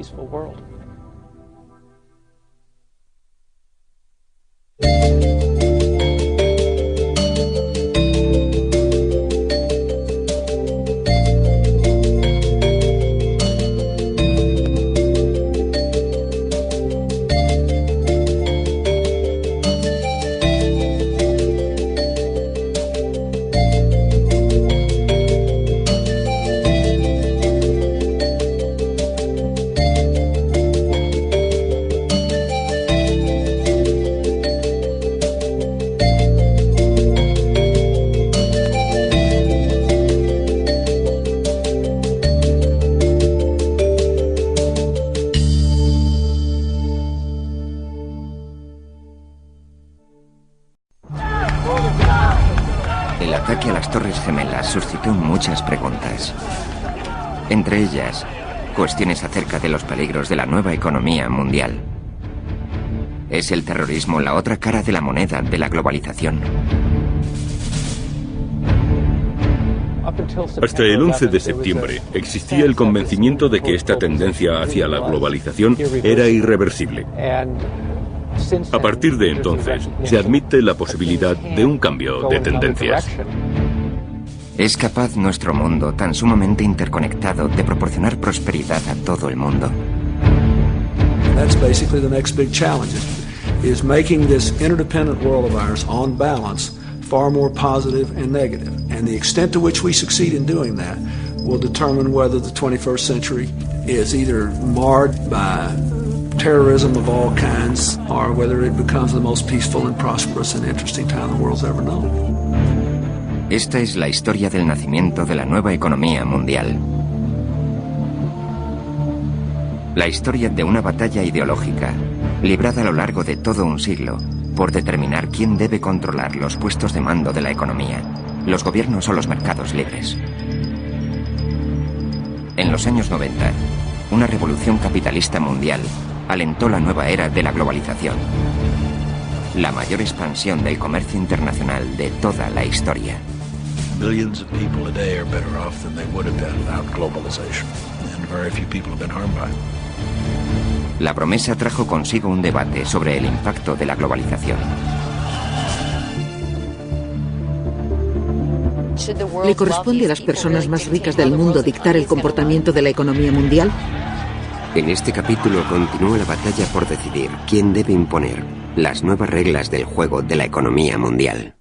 El ataque a las Torres Gemelas suscitó muchas preguntas. Entre ellas, cuestiones acerca de los peligros de la nueva economía mundial. ¿Es el terrorismo la otra cara de la moneda de la globalización? Hasta el 11 de septiembre existía el convencimiento de que esta tendencia hacia la globalización era irreversible. A partir de entonces, se admite la posibilidad de un cambio de tendencias. ¿Es capaz nuestro mundo, tan sumamente interconectado, de proporcionar prosperidad a todo el mundo? That's basically the next big challenge is making this interdependent world of ours, on balance, far more positive and negative. And the extent to which we succeed in doing that will determine whether the 21st century is either marred by terrorism of all kinds or whether it becomes the most peaceful and prosperous and interesting time the world's ever known. Esta es la historia del nacimiento de la nueva economía mundial. La historia de una batalla ideológica, librada a lo largo de todo un siglo, por determinar quién debe controlar los puestos de mando de la economía, los gobiernos o los mercados libres. En los años 90, una revolución capitalista mundial alentó la nueva era de la globalización, la mayor expansión del comercio internacional de toda la historia. Billions of people a day are better off than they would have been without globalization, and very few people have been harmed by it. La promesa trajo consigo un debate sobre el impacto de la globalización. ¿Le corresponde a las personas más ricas del mundo dictar el comportamiento de la economía mundial? En este capítulo continúa la batalla por decidir quién debe imponer las nuevas reglas del juego de la economía mundial.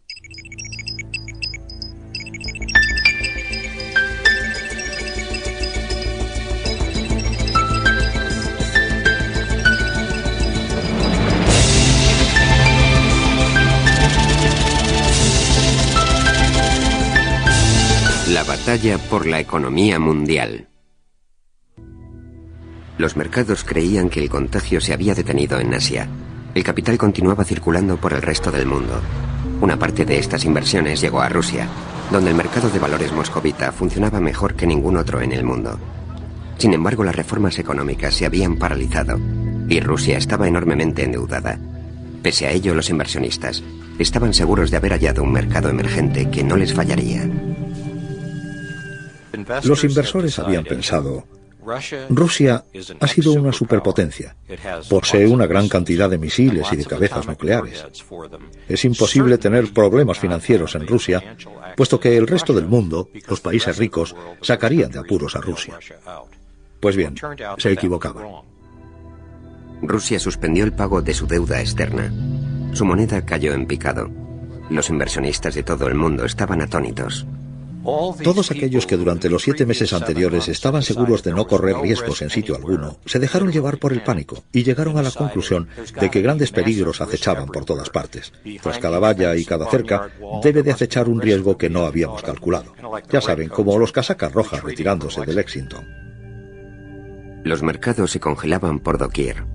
La batalla por la economía mundial. Los mercados creían que el contagio se había detenido en Asia. El capital continuaba circulando por el resto del mundo. Una parte de estas inversiones llegó a Rusia, donde el mercado de valores moscovita funcionaba mejor que ningún otro en el mundo. Sin embargo, las reformas económicas se habían paralizado y Rusia estaba enormemente endeudada. Pese a ello, los inversionistas estaban seguros de haber hallado un mercado emergente que no les fallaría. Los inversores habían pensado: Rusia ha sido una superpotencia. Posee una gran cantidad de misiles y de cabezas nucleares. Es imposible tener problemas financieros en Rusia, puesto que el resto del mundo, los países ricos, sacarían de apuros a Rusia. Pues bien, se equivocaban. Rusia suspendió el pago de su deuda externa. Su moneda cayó en picado. Los inversionistas de todo el mundo estaban atónitos. Todos aquellos que durante los 7 meses anteriores estaban seguros de no correr riesgos en sitio alguno, se dejaron llevar por el pánico y llegaron a la conclusión de que grandes peligros acechaban por todas partes. Tras cada valla y cada cerca, debe de acechar un riesgo que no habíamos calculado. Ya saben, como los casacas rojas retirándose de Lexington. Los mercados se congelaban por doquier.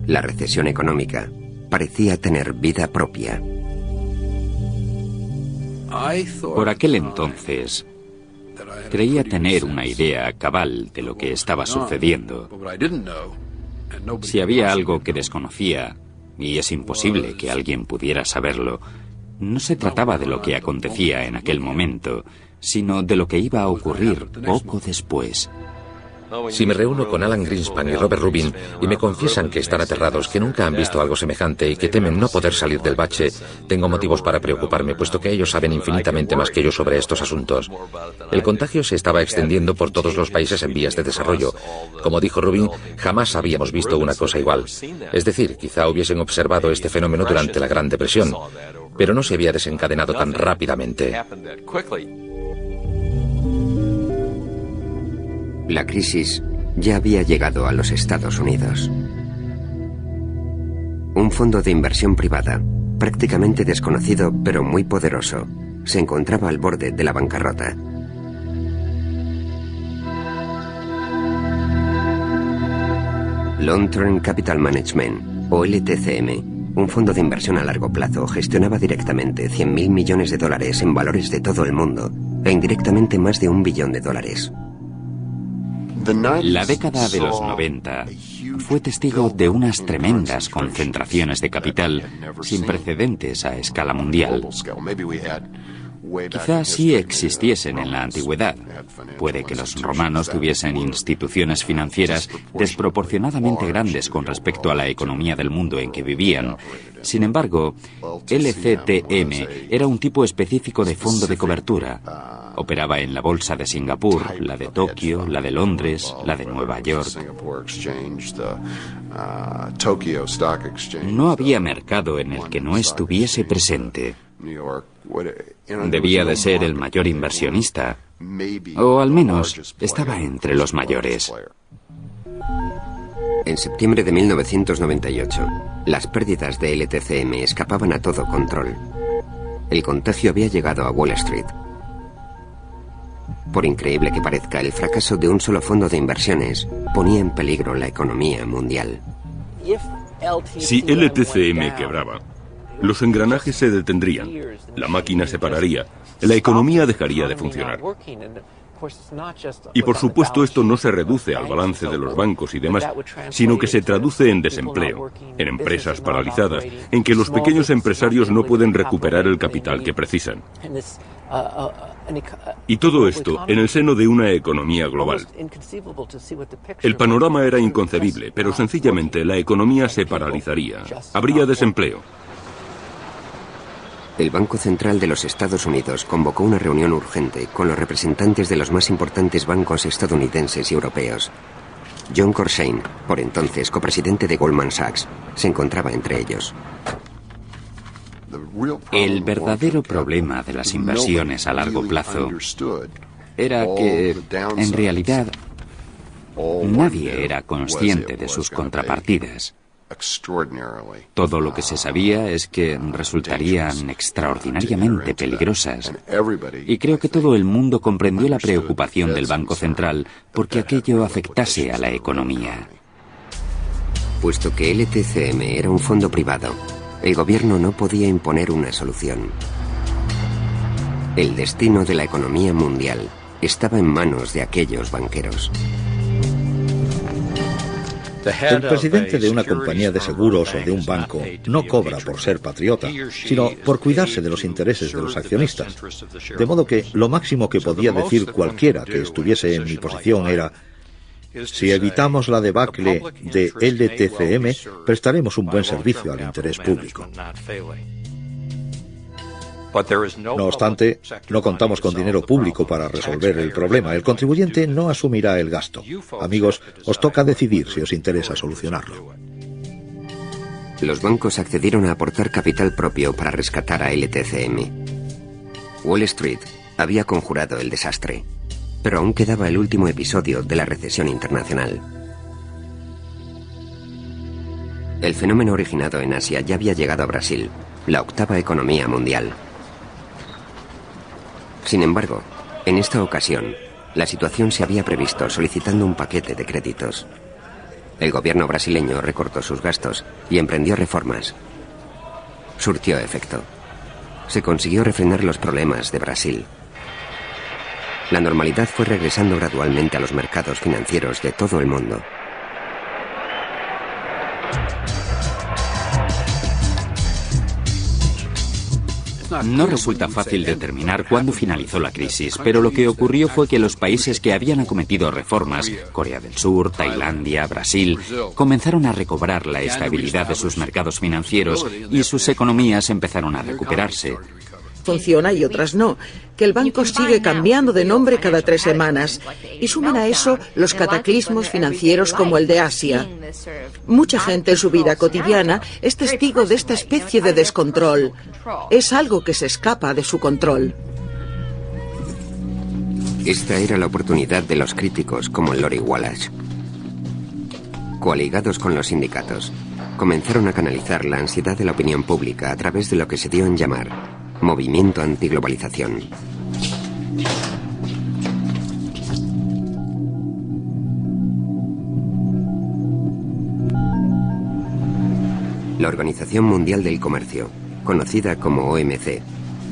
La recesión económica parecía tener vida propia. Por aquel entonces, creía tener una idea cabal de lo que estaba sucediendo. Si había algo que desconocía, y es imposible que alguien pudiera saberlo, no se trataba de lo que acontecía en aquel momento, sino de lo que iba a ocurrir poco después. Si me reúno con Alan Greenspan y Robert Rubin y me confiesan que están aterrados, que nunca han visto algo semejante y que temen no poder salir del bache, tengo motivos para preocuparme, puesto que ellos saben infinitamente más que yo sobre estos asuntos. El contagio se estaba extendiendo por todos los países en vías de desarrollo. Como dijo Rubin, jamás habíamos visto una cosa igual. Es decir, quizá hubiesen observado este fenómeno durante la Gran Depresión, pero no se había desencadenado tan rápidamente. La crisis ya había llegado a los Estados Unidos. Un fondo de inversión privada, prácticamente desconocido pero muy poderoso, se encontraba al borde de la bancarrota. Long Term Capital Management, o LTCM, un fondo de inversión a largo plazo, gestionaba directamente $100.000 millones en valores de todo el mundo e indirectamente más de $1 billón. La década de los 90 fue testigo de unas tremendas concentraciones de capital sin precedentes a escala mundial. Quizás sí existiesen en la antigüedad. Puede que los romanos tuviesen instituciones financieras desproporcionadamente grandes con respecto a la economía del mundo en que vivían. Sin embargo, LCTM era un tipo específico de fondo de cobertura. Operaba en la bolsa de Singapur, la de Tokio, la de Londres, la de Nueva York. No había mercado en el que no estuviese presente. Debía de ser el mayor inversionista, o al menos estaba entre los mayores. En septiembre de 1998, las pérdidas de LTCM escapaban a todo control. El contagio había llegado a Wall Street. Por increíble que parezca, el fracaso de un solo fondo de inversiones ponía en peligro la economía mundial. Si LTCM quebraba, los engranajes se detendrían, la máquina se pararía, la economía dejaría de funcionar. Y por supuesto esto no se reduce al balance de los bancos y demás, sino que se traduce en desempleo, en empresas paralizadas, en que los pequeños empresarios no pueden recuperar el capital que precisan. Y todo esto en el seno de una economía global. El panorama era inconcebible, pero sencillamente la economía se paralizaría, habría desempleo. El Banco Central de los Estados Unidos convocó una reunión urgente con los representantes de los más importantes bancos estadounidenses y europeos. John Corshane, por entonces copresidente de Goldman Sachs, se encontraba entre ellos. El verdadero problema de las inversiones a largo plazo era que, en realidad, nadie era consciente de sus contrapartidas. Todo lo que se sabía es que resultarían extraordinariamente peligrosas. Y creo que todo el mundo comprendió la preocupación del Banco Central porque aquello afectase a la economía. Puesto que LTCM era un fondo privado, el gobierno no podía imponer una solución. El destino de la economía mundial estaba en manos de aquellos banqueros. El presidente de una compañía de seguros o de un banco no cobra por ser patriota, sino por cuidarse de los intereses de los accionistas. De modo que lo máximo que podía decir cualquiera que estuviese en mi posición era: si evitamos la debacle de LTCM, prestaremos un buen servicio al interés público. No obstante, no contamos con dinero público para resolver el problema. El contribuyente no asumirá el gasto. Amigos, os toca decidir si os interesa solucionarlo. Los bancos accedieron a aportar capital propio para rescatar a LTCM. Wall Street había conjurado el desastre, pero aún quedaba el último episodio de la recesión internacional. El fenómeno originado en Asia ya había llegado a Brasil, la octava economía mundial. Sin embargo, en esta ocasión, la situación se había previsto solicitando un paquete de créditos. El gobierno brasileño recortó sus gastos y emprendió reformas. Surtió efecto. Se consiguió refrenar los problemas de Brasil. La normalidad fue regresando gradualmente a los mercados financieros de todo el mundo. No resulta fácil determinar cuándo finalizó la crisis, pero lo que ocurrió fue que los países que habían acometido reformas, Corea del Sur, Tailandia, Brasil, comenzaron a recobrar la estabilidad de sus mercados financieros y sus economías empezaron a recuperarse. Funciona y otras no, que el banco sigue cambiando de nombre cada 3 semanas y suman a eso los cataclismos financieros como el de Asia. Mucha gente en su vida cotidiana es testigo de esta especie de descontrol. Es algo que se escapa de su control. Esta era la oportunidad de los críticos como Lori Wallach. Coaligados con los sindicatos, comenzaron a canalizar la ansiedad de la opinión pública a través de lo que se dio en llamar movimiento antiglobalización. La Organización Mundial del Comercio, conocida como OMC,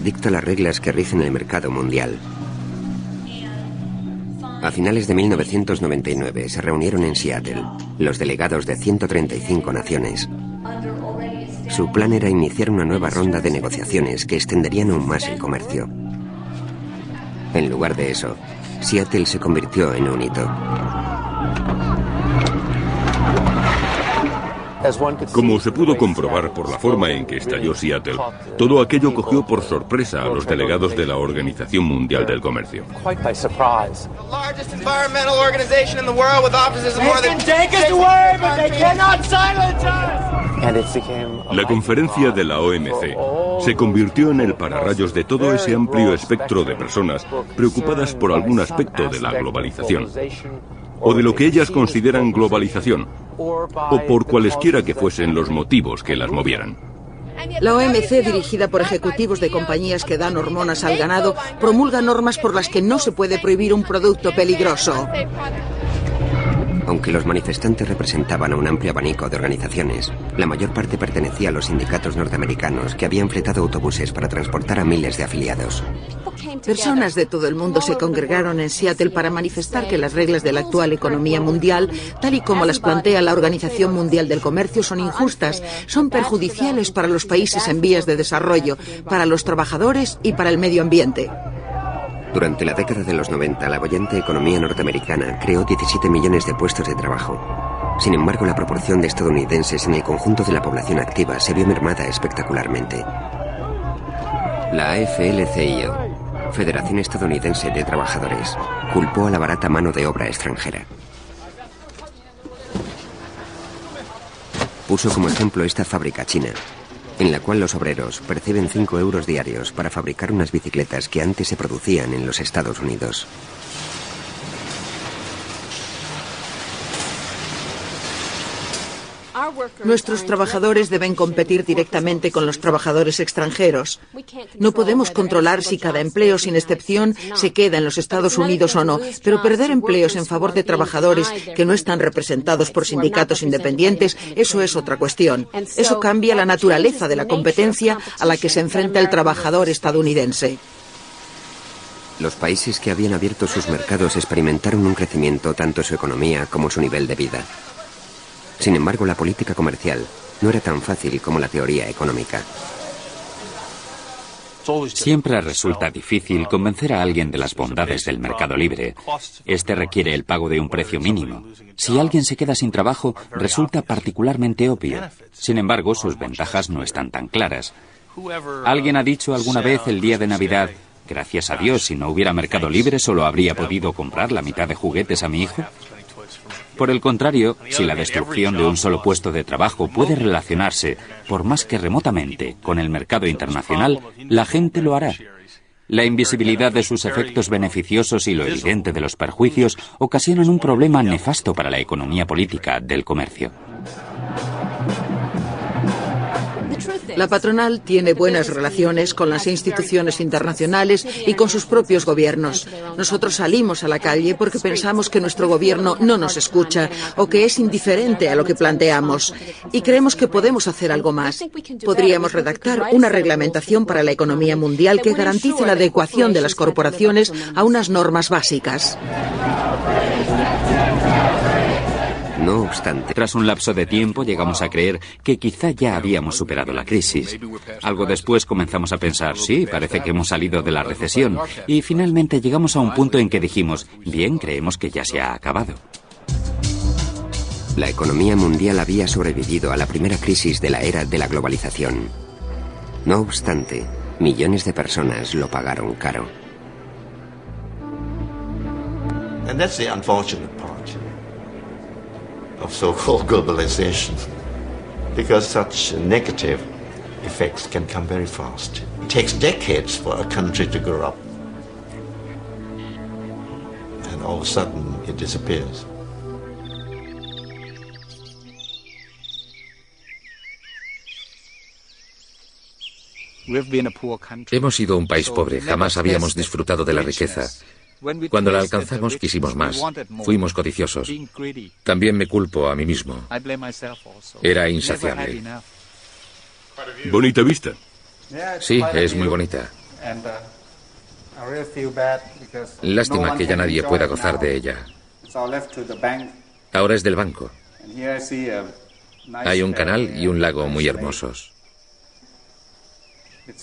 dicta las reglas que rigen el mercado mundial. A finales de 1999 se reunieron en Seattle los delegados de 135 naciones. Su plan era iniciar una nueva ronda de negociaciones que extenderían aún más el comercio. En lugar de eso, Seattle se convirtió en un hito. Como se pudo comprobar por la forma en que estalló Seattle, todo aquello cogió por sorpresa a los delegados de la Organización Mundial del Comercio. La conferencia de la OMC se convirtió en el pararrayos de todo ese amplio espectro de personas preocupadas por algún aspecto de la globalización, o de lo que ellas consideran globalización, o por cualesquiera que fuesen los motivos que las movieran. La OMC, dirigida por ejecutivos de compañías que dan hormonas al ganado, promulga normas por las que no se puede prohibir un producto peligroso. Aunque los manifestantes representaban a un amplio abanico de organizaciones, la mayor parte pertenecía a los sindicatos norteamericanos que habían fletado autobuses para transportar a miles de afiliados. Personas de todo el mundo se congregaron en Seattle para manifestar que las reglas de la actual economía mundial, tal y como las plantea la Organización Mundial del Comercio, son injustas, son perjudiciales para los países en vías de desarrollo, para los trabajadores y para el medio ambiente. Durante la década de los 90, la boyante economía norteamericana creó 17 millones de puestos de trabajo. Sin embargo, la proporción de estadounidenses en el conjunto de la población activa se vio mermada espectacularmente. La AFL-CIO, Federación Estadounidense de Trabajadores, culpó a la barata mano de obra extranjera. Puso como ejemplo esta fábrica china, en la cual los obreros perciben 5 euros diarios para fabricar unas bicicletas que antes se producían en los Estados Unidos. Nuestros trabajadores deben competir directamente con los trabajadores extranjeros. No podemos controlar si cada empleo, sin excepción, se queda en los Estados Unidos o no, pero perder empleos en favor de trabajadores que no están representados por sindicatos independientes, eso es otra cuestión. Eso cambia la naturaleza de la competencia a la que se enfrenta el trabajador estadounidense. Los países que habían abierto sus mercados experimentaron un crecimiento tanto en su economía como en su nivel de vida. Sin embargo, la política comercial no era tan fácil como la teoría económica. Siempre resulta difícil convencer a alguien de las bondades del mercado libre. Este requiere el pago de un precio mínimo. Si alguien se queda sin trabajo, resulta particularmente obvio. Sin embargo, sus ventajas no están tan claras. Alguien ha dicho alguna vez el día de Navidad: gracias a Dios, si no hubiera mercado libre, solo habría podido comprar la mitad de juguetes a mi hijo. Por el contrario, si la destrucción de un solo puesto de trabajo puede relacionarse, por más que remotamente, con el mercado internacional, la gente lo hará. La invisibilidad de sus efectos beneficiosos y lo evidente de los perjuicios ocasionan un problema nefasto para la economía política del comercio. La patronal tiene buenas relaciones con las instituciones internacionales y con sus propios gobiernos. Nosotros salimos a la calle porque pensamos que nuestro gobierno no nos escucha o que es indiferente a lo que planteamos. Y creemos que podemos hacer algo más. Podríamos redactar una reglamentación para la economía mundial que garantice la adecuación de las corporaciones a unas normas básicas. No obstante, tras un lapso de tiempo llegamos a creer que quizá ya habíamos superado la crisis. Algo después comenzamos a pensar, sí, parece que hemos salido de la recesión. Y finalmente llegamos a un punto en que dijimos, bien, creemos que ya se ha acabado. La economía mundial había sobrevivido a la primera crisis de la era de la globalización. No obstante, millones de personas lo pagaron caro. And that's the unfortunate part of so-called globalization, because such negative effects can come very fast. It takes decades for a country to grow up, and all of a sudden it disappears. Hemos sido un país pobre, jamás habíamos disfrutado de la riqueza. Cuando la alcanzamos quisimos más, fuimos codiciosos. También me culpo a mí mismo. Era insaciable. Bonita vista. Sí, es muy bonita. Lástima que ya nadie pueda gozar de ella. Ahora es del banco. Hay un canal y un lago muy hermosos.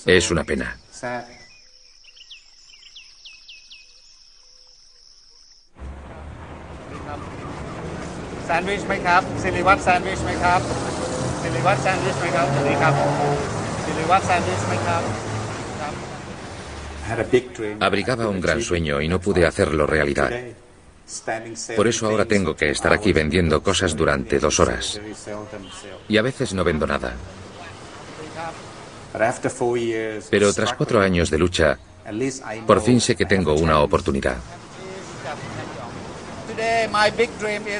Es una pena. Sandwich ไหมครับสิริวัฒน์ Sandwich ไหมครับสิริวัฒน์ Sandwich ไหมครับสิริครับสิริวัฒน์ Sandwich ไหมครับ Abrigaba un gran sueño y no pude hacerlo realidad. Por eso ahora tengo que estar aquí vendiendo cosas durante 2 horas. Y a veces no vendo nada. Pero tras 4 años de lucha, por fin sé que tengo una oportunidad.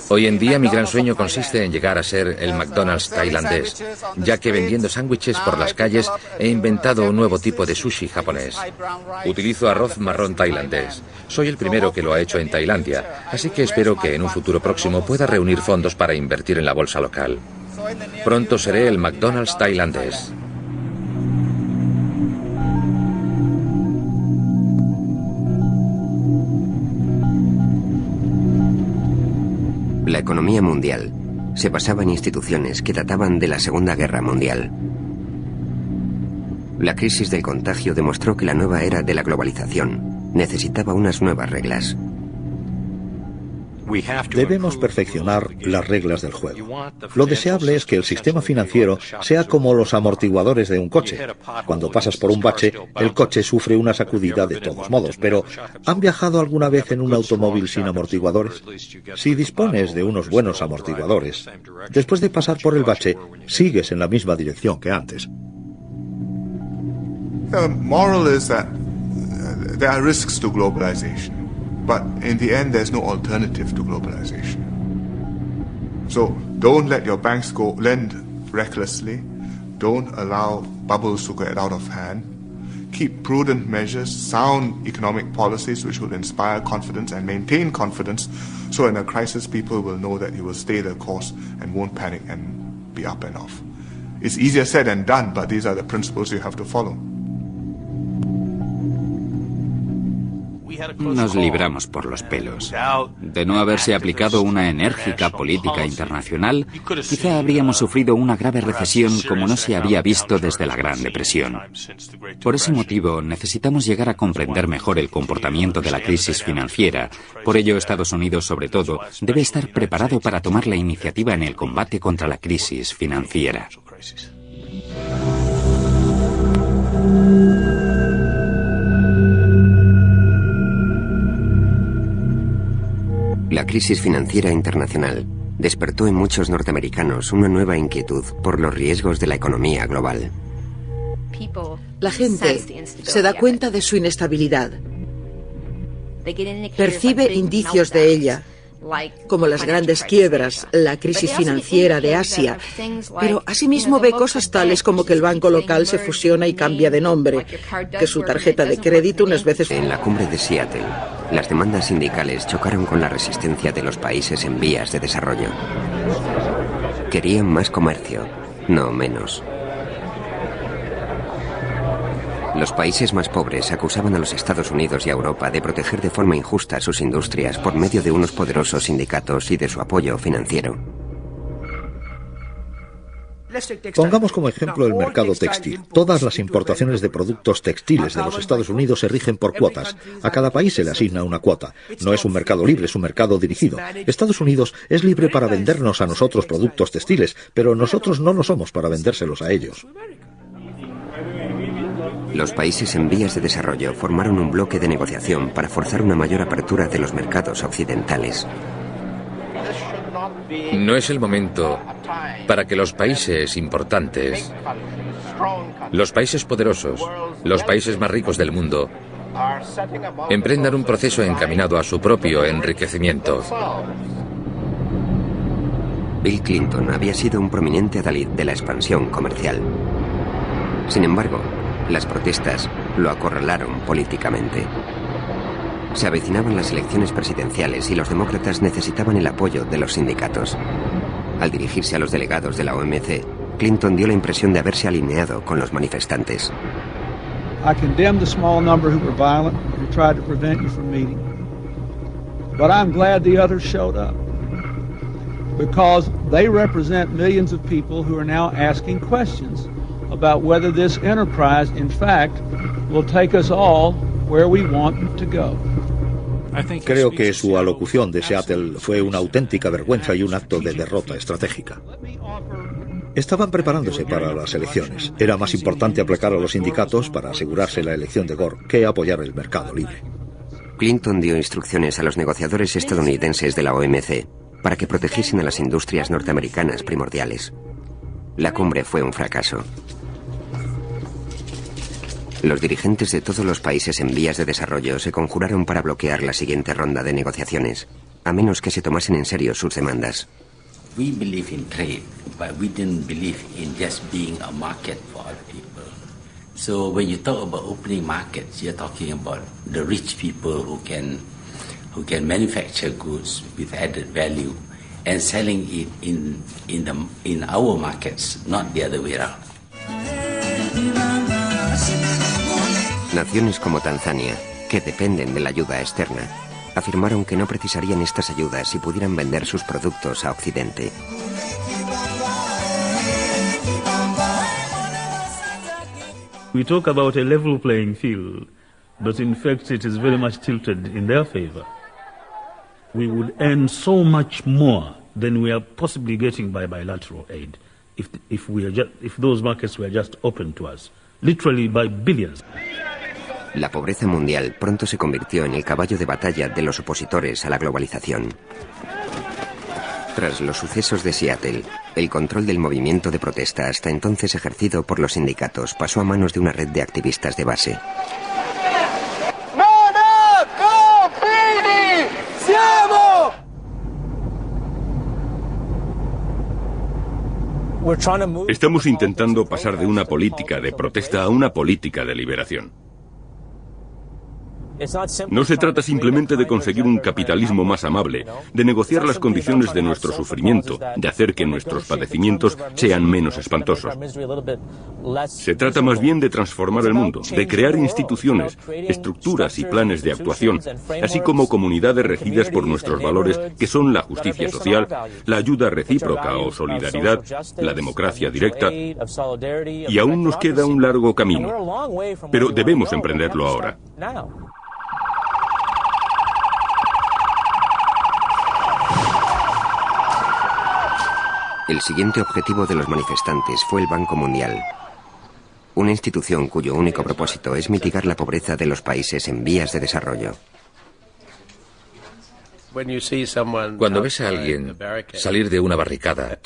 Hoy en día mi gran sueño consiste en llegar a ser el McDonald's tailandés, ya que vendiendo sándwiches por las calles he inventado un nuevo tipo de sushi japonés. Utilizo arroz marrón tailandés. Soy el primero que lo ha hecho en Tailandia, así que espero que en un futuro próximo pueda reunir fondos para invertir en la bolsa local. Pronto seré el McDonald's tailandés. La economía mundial se basaba en instituciones que databan de la Segunda Guerra Mundial. La crisis del contagio demostró que la nueva era de la globalización necesitaba unas nuevas reglas. Debemos perfeccionar las reglas del juego. Lo deseable es que el sistema financiero sea como los amortiguadores de un coche. Cuando pasas por un bache, el coche sufre una sacudida de todos modos, pero ¿han viajado alguna vez en un automóvil sin amortiguadores? Si dispones de unos buenos amortiguadores, después de pasar por el bache, sigues en la misma dirección que antes. The moral is that there are risks to globalization. But in the end, there's no alternative to globalization. So don't let your banks go lend recklessly. Don't allow bubbles to get out of hand. Keep prudent measures, sound economic policies which will inspire confidence and maintain confidence. So in a crisis, people will know that you will stay the course and won't panic and be up and off. It's easier said than done, but these are the principles you have to follow. Nos libramos por los pelos. De no haberse aplicado una enérgica política internacional, quizá habríamos sufrido una grave recesión como no se había visto desde la Gran Depresión. Por ese motivo, necesitamos llegar a comprender mejor el comportamiento de la crisis financiera. Por ello, Estados Unidos, sobre todo, debe estar preparado para tomar la iniciativa en el combate contra la crisis financiera. La crisis financiera internacional despertó en muchos norteamericanos una nueva inquietud por los riesgos de la economía global. La gente se da cuenta de su inestabilidad. Percibe indicios de ella, como las grandes quiebras, la crisis financiera de Asia, pero asimismo ve cosas tales como que el banco local se fusiona y cambia de nombre, que su tarjeta de crédito unas veces... En la cumbre de Seattle, las demandas sindicales chocaron con la resistencia de los países en vías de desarrollo. Querían más comercio, no menos. Los países más pobres acusaban a los Estados Unidos y a Europa de proteger de forma injusta sus industrias por medio de unos poderosos sindicatos y de su apoyo financiero. Pongamos como ejemplo el mercado textil. Todas las importaciones de productos textiles de los Estados Unidos se rigen por cuotas. A cada país se le asigna una cuota. No es un mercado libre, es un mercado dirigido. Estados Unidos es libre para vendernos a nosotros productos textiles, pero nosotros no lo somos para vendérselos a ellos. Los países en vías de desarrollo formaron un bloque de negociación para forzar una mayor apertura de los mercados occidentales. No es el momento para que los países importantes, los países poderosos, los países más ricos del mundo, emprendan un proceso encaminado a su propio enriquecimiento. Bill Clinton había sido un prominente adalid de la expansión comercial. Sin embargo, las protestas lo acorralaron políticamente. Se avecinaban las elecciones presidenciales y los demócratas necesitaban el apoyo de los sindicatos. Al dirigirse a los delegados de la OMC, Clinton dio la impresión de haberse alineado con los manifestantes. I condemn the small number who were violent and who tried to prevent you from meeting. But I'm glad the others showed up, because they represent millions of people who are now asking questions about whether this enterprise, in fact, will take us all where we want to go. Creo que su alocución de Seattle fue una auténtica vergüenza y un acto de derrota estratégica. Estaban preparándose para las elecciones. Era más importante aplacar a los sindicatos para asegurarse la elección de Gore que apoyar el mercado libre. Clinton dio instrucciones a los negociadores estadounidenses de la OMC para que protegiesen a las industrias norteamericanas primordiales. La cumbre fue un fracaso. Los dirigentes de todos los países en vías de desarrollo se conjuraron para bloquear la siguiente ronda de negociaciones, a menos que se tomasen en serio sus demandas. We believe in trade, but we didn't believe in just being a market for other people. So when you talk about opening markets, you're talking about the rich people who can manufacture goods with added value and selling it in our markets, not the other way around. Naciones como Tanzania, que dependen de la ayuda externa, afirmaron que no precisarían estas ayudas si pudieran vender sus productos a Occidente. We talk about a level playing field, but in fact it is very much tilted in their favor. We would earn so much more than we are possibly getting by bilateral aid if those markets were just open to us, literally by billions. La pobreza mundial pronto se convirtió en el caballo de batalla de los opositores a la globalización. Tras los sucesos de Seattle, el control del movimiento de protesta hasta entonces ejercido por los sindicatos pasó a manos de una red de activistas de base. Estamos intentando pasar de una política de protesta a una política de liberación. No se trata simplemente de conseguir un capitalismo más amable, de negociar las condiciones de nuestro sufrimiento, de hacer que nuestros padecimientos sean menos espantosos. Se trata más bien de transformar el mundo, de crear instituciones, estructuras y planes de actuación, así como comunidades regidas por nuestros valores que son la justicia social, la ayuda recíproca o solidaridad, la democracia directa, y aún nos queda un largo camino, pero debemos emprenderlo ahora. El siguiente objetivo de los manifestantes fue el Banco Mundial, una institución cuyo único propósito es mitigar la pobreza de los países en vías de desarrollo. Cuando ves a alguien salir de una barricada